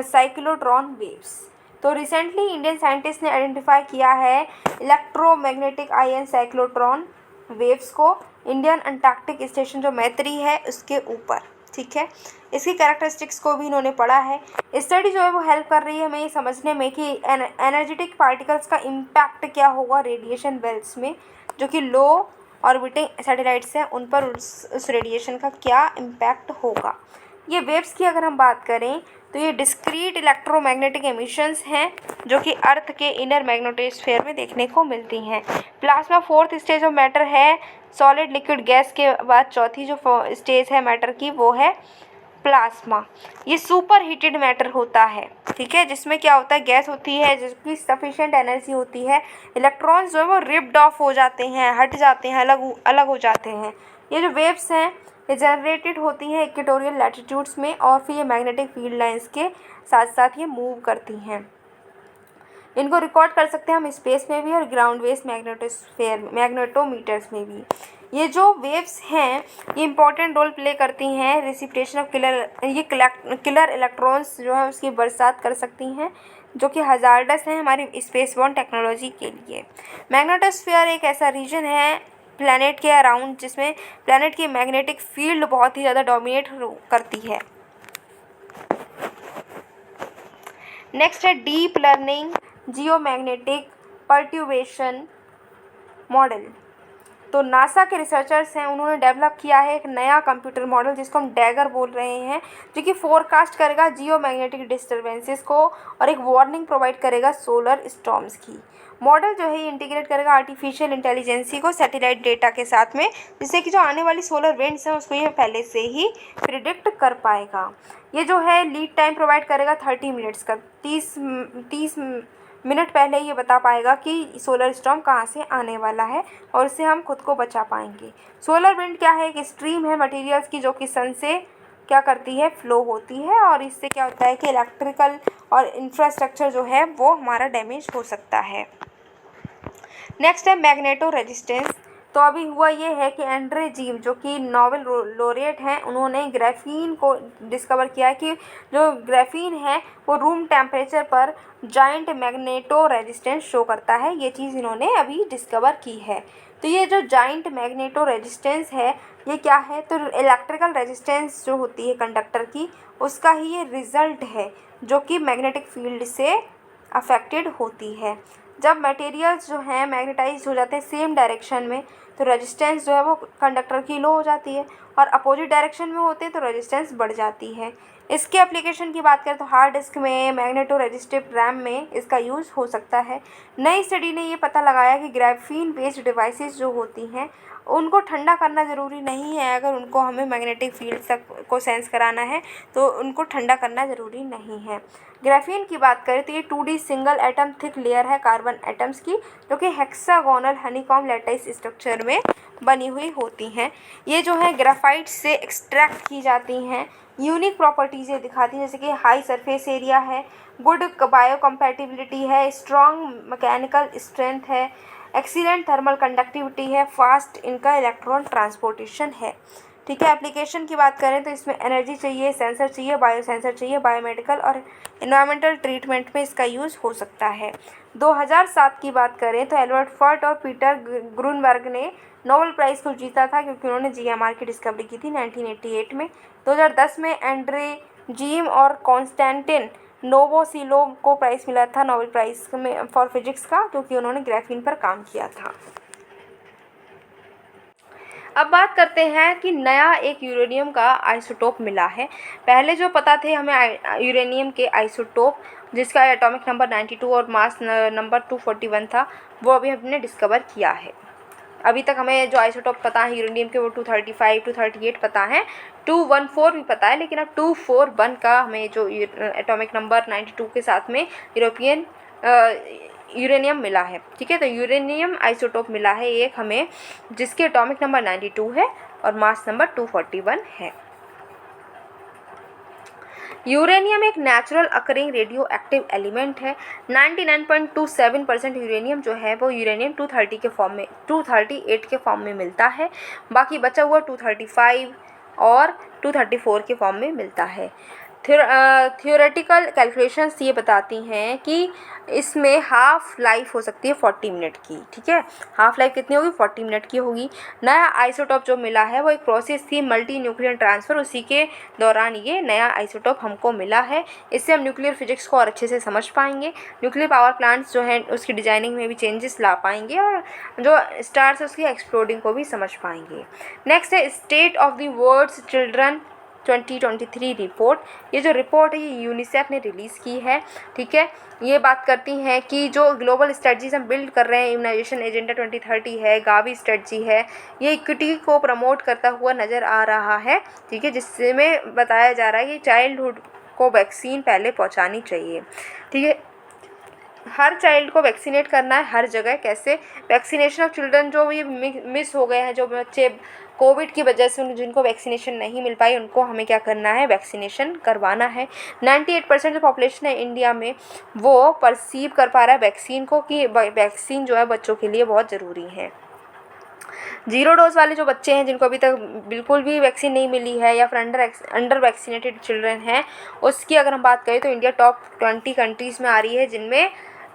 साइक्लोट्रॉन वेव्स। तो रिसेंटली इंडियन साइंटिस्ट ने आइडेंटिफाई किया है इलेक्ट्रोमैग्नेटिक आयन साइक्लोट्रॉन वेव्स को इंडियन अंटार्कटिक स्टेशन जो मैत्री है उसके ऊपर, ठीक है। इसकी कैरेक्टरिस्टिक्स को भी इन्होंने पढ़ा है। स्टडी जो है वो हेल्प कर रही है हमें ये समझने में कि एनर्जेटिक पार्टिकल्स का इम्पैक्ट क्या होगा रेडिएशन बेल्ट्स में, जो कि लो ऑर्बिटिंग सैटेलाइट्स हैं उन पर उस रेडिएशन का क्या इम्पैक्ट होगा। ये वेव्स की अगर हम बात करें तो ये डिस्क्रीट इलेक्ट्रोमैग्नेटिक एमिशंस हैं जो कि अर्थ के इनर मैग्नेटोस्फीयर में देखने को मिलती हैं। Plasma 4th stage of matter है, सॉलिड लिक्विड गैस के बाद चौथी जो स्टेज है मैटर की वो है प्लाज्मा। ये सुपर हीटेड मैटर होता है, ठीक है, जिसमें क्या होता है, गैस होती है जिसकी सफिशिएंट एनर्जी होती है, इलेक्ट्रॉन्स जो है वो रिप्ड ऑफ हो जाते हैं, हट जाते हैं, अलग हो जाते हैं। ये जो वेव्स हैं ये जनरेटेड होती हैं इक्वेटोरियल लैटिट्यूड्स में और फिर ये मैग्नेटिक फील्ड लाइंस के साथ साथ ये मूव करती हैं। इनको रिकॉर्ड कर सकते हैं हम स्पेस में भी और ग्राउंड बेस्ड मैग्नेटोमीटर्स में भी। ये जो वेव्स हैं ये इंपॉर्टेंट रोल प्ले करती हैं रेसिप्रेशन ऑफ किलर इलेक्ट्रॉन्स जो है उसकी बरसात कर सकती हैं, जो कि हजार्डस हैं हमारी स्पेस बॉर्न टेक्नोलॉजी के लिए। मैग्नेटोस्फीयर एक ऐसा रीजन है प्लैनेट के अराउंड जिसमें प्लैनेट की मैग्नेटिक फील्ड बहुत ही ज़्यादा डोमिनेट करती है। नेक्स्ट है डीप लर्निंग जियोमैग्नेटिक पर्ट्यूबेशन मॉडल। तो नासा के रिसर्चर्स हैं उन्होंने डेवलप किया है एक नया कंप्यूटर मॉडल जिसको हम डैगर बोल रहे हैं, जो कि फोरकास्ट करेगा जियोमैग्नेटिक डिस्टर्बेंसेस को और एक वार्निंग प्रोवाइड करेगा सोलर स्टॉर्म्स की। मॉडल जो है ये इंटीग्रेट करेगा आर्टिफिशियल इंटेलिजेंसी को सैटेलाइट डेटा के साथ में, जिससे कि जो आने वाली सोलर विंड्स हैं उसको ये पहले से ही प्रिडिक्ट कर पाएगा। ये जो है लीड टाइम प्रोवाइड करेगा 30 मिनट्स का, 30 मिनट पहले ये बता पाएगा कि सोलर स्टॉर्म कहाँ से आने वाला है और इससे हम खुद को बचा पाएंगे। सोलर विंड क्या है, एक स्ट्रीम है मटेरियल्स की जो कि सन से क्या करती है, फ्लो होती है और इससे क्या होता है कि इलेक्ट्रिकल और इंफ्रास्ट्रक्चर जो है वो हमारा डैमेज हो सकता है। नेक्स्ट है मैग्नेटो रेजिस्टेंस। तो अभी हुआ ये है कि एंड्रे जीव जो कि नोबेल लॉरेट हैं उन्होंने ग्राफीन को डिस्कवर किया है कि जो ग्राफीन है वो रूम टेम्परेचर पर जाइंट मैग्नेटो रेजिस्टेंस शो करता है। ये चीज़ इन्होंने अभी डिस्कवर की है। तो ये जो जाइंट मैग्नेटो रेजिस्टेंस है ये क्या है, तो इलेक्ट्रिकल रेजिस्टेंस जो होती है कंडक्टर की, उसका ही ये रिजल्ट है जो कि मैग्नेटिक फील्ड से अफेक्टेड होती है। जब मटेरियल्स जो हैं मैग्नेटाइज हो जाते हैं सेम डायरेक्शन में, तो रेजिस्टेंस जो है वो कंडक्टर की लो हो जाती है, और अपोजिट डायरेक्शन में होते हैं तो रेजिस्टेंस बढ़ जाती है। इसके एप्लीकेशन की बात करें तो हार्ड डिस्क में, मैग्नेटो रेजिस्टिव रैम में इसका यूज़ हो सकता है। नई स्टडी ने ये पता लगाया कि ग्राफीन बेस्ड डिवाइसेस जो होती हैं उनको ठंडा करना ज़रूरी नहीं है। अगर उनको हमें मैग्नेटिक फील्ड तक को सेंस कराना है तो उनको ठंडा करना ज़रूरी नहीं है। ग्राफीन की बात करें तो ये 2D single atom thick layer है कार्बन एटम्स की, जो कि हेक्सागोनल हनीकॉम लैटिस स्ट्रक्चर में बनी हुई होती हैं। ये जो है ग्राफाइट से एक्सट्रैक्ट की जाती हैं। यूनिक प्रॉपर्टीज़ ये दिखाती हैं, जैसे कि हाई सरफेस एरिया है, गुड बायो कंपैटिबिलिटी है, स्ट्रॉन्ग मैकेनिकल स्ट्रेंथ है, एक्सीलेंट थर्मल कंडक्टिविटी है, फास्ट इनका इलेक्ट्रॉन ट्रांसपोर्टेशन है। ठीक है, एप्लीकेशन की बात करें तो इसमें एनर्जी चाहिए, सेंसर चाहिए, बायो सेंसर चाहिए, बायोमेडिकल और इन्वायरमेंटल ट्रीटमेंट में इसका यूज़ हो सकता है। 2007 की बात करें तो एल्बर्ट फर्ट और पीटर ग्रूनबर्ग ने नोबेल प्राइज़ को जीता था, क्योंकि उन्होंने जीएमआर की डिस्कवरी की थी 1988 में। 2010 में एंड्रे जीम और कॉन्स्टेंटिन नोवोसिलोव को प्राइज़ मिला था नोबेल प्राइज़ में फॉर फिजिक्स का, क्योंकि उन्होंने ग्राफीन पर काम किया था। अब बात करते हैं कि नया एक यूरेनियम का आइसोटोप मिला है। पहले जो पता थे हमें यूरेनियम के आइसोटोप, जिसका एटॉमिक नंबर 92 और मास नंबर 241 था, वो अभी हमने डिस्कवर किया है। अभी तक हमें जो आइसोटोप पता है यूरेनियम के वो 235, 238 पता है, 214 भी पता है, लेकिन अब 241 का हमें जो एटॉमिक नंबर 92 के साथ में यूरोपियन यूरेनियम मिला है। ठीक है, तो यूरेनियम आइसोटोप मिला है एक हमें, जिसके एटॉमिक नंबर 92 है और मास नंबर 241 है। यूरेनियम एक natural occurring radio active element है। 99.27% यूरेनियम जो है वो यूरेनियम 238 के फॉर्म में मिलता है। बाकी बचा हुआ 235 और 234 के फॉर्म में मिलता है। थियोरेटिकल कैलकुलेशंस ये बताती हैं कि इसमें हाफ लाइफ हो सकती है 40 मिनट की। ठीक है, हाफ लाइफ कितनी होगी, 40 मिनट की होगी। नया आइसोटोप जो मिला है वो एक प्रोसेस थी मल्टी न्यूक्लियर ट्रांसफ़र, उसी के दौरान ये नया आइसोटोप हमको मिला है। इससे हम न्यूक्लियर फिजिक्स को और अच्छे से समझ पाएंगे, न्यूक्लियर पावर प्लांट्स जो हैं उसकी डिजाइनिंग में भी चेंजेस ला पाएंगे, और जो स्टार्स उसकी एक्सप्लोडिंग को भी समझ पाएंगे। नेक्स्ट है state of the world's children 2023 report. ये जो रिपोर्ट है ये यूनिसेफ ने रिलीज़ की है। ठीक है, ये बात करती हैं कि जो ग्लोबल स्ट्रेटजीज हम बिल्ड कर रहे हैं, इम्यूनाइजेशन एजेंडा 2030 है, गावी स्ट्रेटजी है, ये इक्विटी को प्रमोट करता हुआ नज़र आ रहा है। ठीक है, जिसमें बताया जा रहा है कि चाइल्डहुड को वैक्सीन पहले पहुंचानी चाहिए। ठीक है, हर चाइल्ड को वैक्सीनेट करना है हर जगह। कैसे, वैक्सीनेशन ऑफ चिल्ड्रन जो भी मिस हो गए हैं, जो बच्चे कोविड की वजह से जिनको वैक्सीनेशन नहीं मिल पाई, उनको हमें क्या करना है, वैक्सीनेशन करवाना है। 98% जो पॉपुलेशन है इंडिया में वो परसीव कर पा रहा है वैक्सीन को, कि वैक्सीन जो है बच्चों के लिए बहुत ज़रूरी है। 0 डोज वाले जो बच्चे हैं जिनको अभी तक बिल्कुल भी वैक्सीन नहीं मिली है, या फिर अंडर वैक्सीनेटेड चिल्ड्रन हैं, उसकी अगर हम बात करें तो इंडिया टॉप 20 कंट्रीज़ में आ रही है जिनमें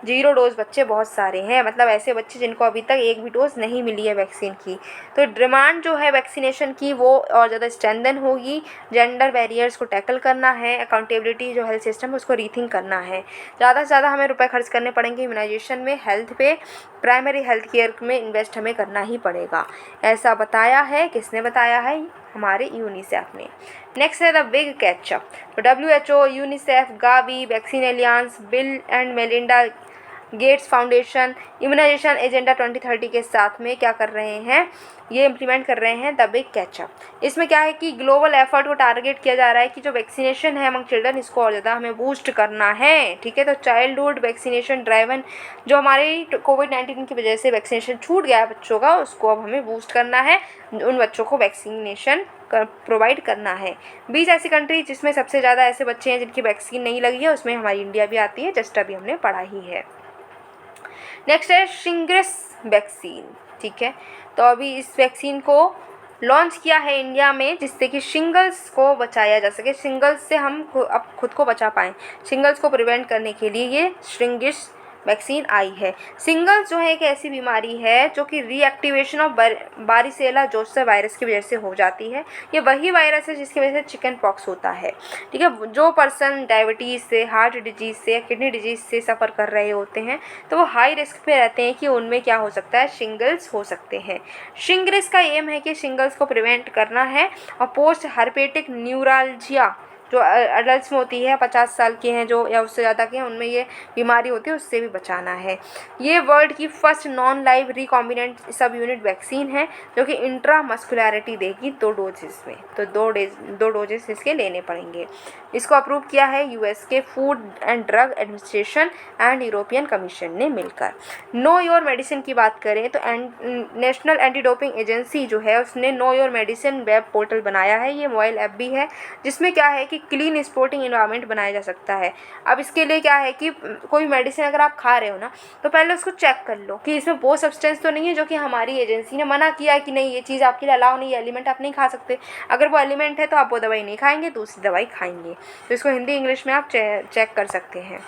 0 डोज बच्चे बहुत सारे हैं। मतलब ऐसे बच्चे जिनको अभी तक एक भी डोज नहीं मिली है वैक्सीन की। तो डिमांड जो है वैक्सीनेशन की वो और ज़्यादा स्ट्रेंथन होगी। जेंडर बैरियर्स को टैकल करना है, अकाउंटेबिलिटी जो हेल्थ सिस्टम है उसको रीथिंक करना है। ज़्यादा से ज़्यादा हमें रुपए खर्च करने पड़ेंगे इम्यूनाइजेशन में, हेल्थ पे, प्राइमरी हेल्थ केयर में इन्वेस्ट हमें करना ही पड़ेगा। ऐसा बताया है, किसने बताया है, हमारे यूनिसेफ ने। नेक्स्ट है द बिग कैचअप। तो WHO, UNICEF, Gavi, vaccine alliance, Bill and Melinda Gates foundation immunisation agenda 2030 के साथ में क्या कर रहे हैं, ये इम्प्लीमेंट कर रहे हैं द बिग कैचअप। इसमें क्या है कि ग्लोबल एफर्ट को टारगेट किया जा रहा है कि जो वैक्सीनेशन है अमंग चिल्ड्रन इसको और ज़्यादा हमें बूस्ट करना है। ठीक है, तो चाइल्डहुड वैक्सीनेशन ड्राइवन, जो हमारे कोविड-19 की वजह से वैक्सीनेशन छूट गया है बच्चों का, उसको अब हमें बूस्ट करना है, उन बच्चों को वैक्सीनेशन प्रोवाइड करना है। 20 ऐसी कंट्री जिसमें सबसे ज़्यादा ऐसे बच्चे हैं जिनकी वैक्सीन नहीं लगी है, उसमें हमारी इंडिया भी आती है, जस्ट अभी हमने पढ़ा ही है। नेक्स्ट है शिंग्रेस वैक्सीन। ठीक है, तो अभी इस वैक्सीन को लॉन्च किया है इंडिया में, जिससे कि शिंगल्स को बचाया जा सके, शिंगल्स से हम अब खुद को बचा पाएँ। शिंगल्स को प्रिवेंट करने के लिए ये शिंग्रेस वैक्सीन आई है। सिंगल्स जो है एक ऐसी बीमारी है जो कि रीएक्टिवेशन ऑफ वारिसेला जोस्टर वायरस की वजह से हो जाती है। ये वही वायरस है जिसकी वजह से चिकन पॉक्स होता है। ठीक है, जो पर्सन डायबिटीज़ से, हार्ट डिजीज़ से, किडनी डिजीज़ से सफ़र कर रहे होते हैं तो वो हाई रिस्क पे रहते हैं कि उनमें क्या हो सकता है, शिंगल्स हो सकते हैं। शिंगल्स का एम है कि शिंगल्स को प्रिवेंट करना है और पोस्ट हर्पेटिक न्यूरालजिया जो अडल्ट में होती है, 50 साल के हैं जो या उससे ज़्यादा के हैं, उनमें ये बीमारी होती है, उससे भी बचाना है। ये वर्ल्ड की फर्स्ट नॉन लाइव रिकॉम्बिनेंट सब यूनिट वैक्सीन है जो कि इंट्रामस्कुलैरिटी देगी 2 डोजेस में, तो 2 डोजेस इसके लेने पड़ेंगे। इसको अप्रूव किया है यूएस के food and drug administration and European commission ने मिलकर। नो योर मेडिसिन की बात करें तो नेशनल एंटी डोपिंग एजेंसी जो है उसने know your medicine web portal बनाया है। ये मोबाइल ऐप भी है जिसमें क्या है कि क्लीन स्पोर्टिंग इन्वायरमेंट बनाया जा सकता है। अब इसके लिए क्या है कि कोई मेडिसिन अगर आप खा रहे हो ना तो पहले उसको चेक कर लो कि इसमें वो सब्सटेंस तो नहीं है जो कि हमारी एजेंसी ने मना किया है कि नहीं ये चीज़ आपके लिए अलाउ नहीं है, एलिमेंट आप नहीं खा सकते। अगर वो एलिमेंट है तो आप वो दवाई नहीं खाएंगे, दूसरी दवाई खाएंगे। तो इसको हिंदी इंग्लिश में आप चेक कर सकते हैं।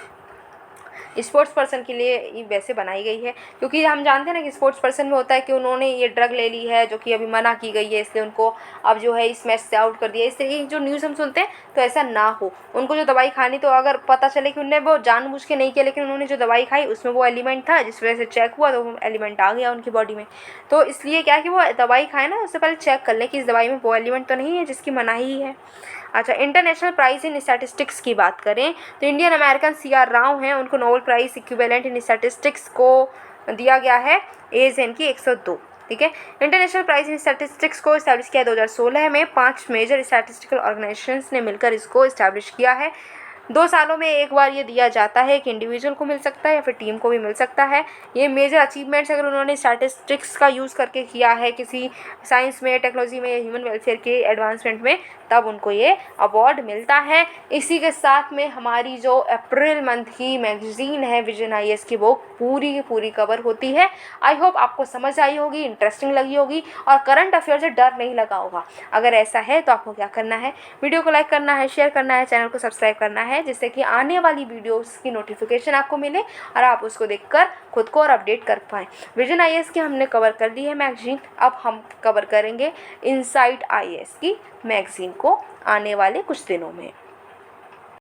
स्पोर्ट्स पर्सन के लिए ये वैसे बनाई गई है क्योंकि हम जानते हैं ना कि स्पोर्ट्स पर्सन में होता है कि उन्होंने ये ड्रग ले ली है जो कि अभी मना की गई है, इसलिए उनको अब जो है इस मैच से आउट कर दिया। इस तरीके की जो न्यूज़ हम सुनते हैं तो ऐसा ना हो, उनको जो दवाई खानी, तो अगर पता चले कि उन्होंने वो जानबूझ के नहीं किया लेकिन उन्होंने जो दवाई खाई उसमें वो एलिमेंट था जिस वजह से चेक हुआ तो वो एलिमेंट आ गया उनकी बॉडी में, तो इसलिए क्या है कि वो दवाई खाए ना उससे पहले चेक कर लें कि इस दवाई में वो एलिमेंट तो नहीं है जिसकी मनाही है। अच्छा, इंटरनेशनल प्राइज़ इन स्टैटिस्टिक्स की बात करें तो इंडियन अमेरिकन CR राव हैं, उनको नोबेल प्राइज़ इक्विवेलेंट इन स्टैटिस्टिक्स को दिया गया है। एज है इनकी 102। ठीक है, इंटरनेशनल प्राइज़ इन स्टैटिस्टिक्स को इस्टेब्लिश किया 2016 में। 5 मेजर स्टैटिस्टिकल ऑर्गेनाइजेशंस ने मिलकर इसको इस्टेब्लिश किया है। 2 सालों में एक बार ये दिया जाता है, एक इंडिविजुअल को मिल सकता है या फिर टीम को भी मिल सकता है। ये मेजर अचीवमेंट्स अगर उन्होंने स्टैटिस्टिक्स का यूज़ करके किया है किसी साइंस में, टेक्नोलॉजी में, ह्यूमन वेलफेयर के एडवांसमेंट में, तब उनको ये अवार्ड मिलता है। इसी के साथ में हमारी जो अप्रैल मंथ की मैगज़ीन है विजन IAS की, वो पूरी की पूरी कवर होती है। आई होप आपको समझ आई होगी, इंटरेस्टिंग लगी होगी और करंट अफेयर से डर नहीं लगा होगा। अगर ऐसा है तो आपको क्या करना है, वीडियो को लाइक करना है, शेयर करना है, चैनल को सब्सक्राइब करना है जिससे कि आने वाली वीडियोस की नोटिफिकेशन आपको मिले और आप उसको देखकर खुद को और अपडेट कर पाएँ। विजन IAS की हमने कवर कर दी है मैगज़ीन, अब हम कवर करेंगे इनसाइड IAS की मैगज़ीन को आने वाले कुछ दिनों में।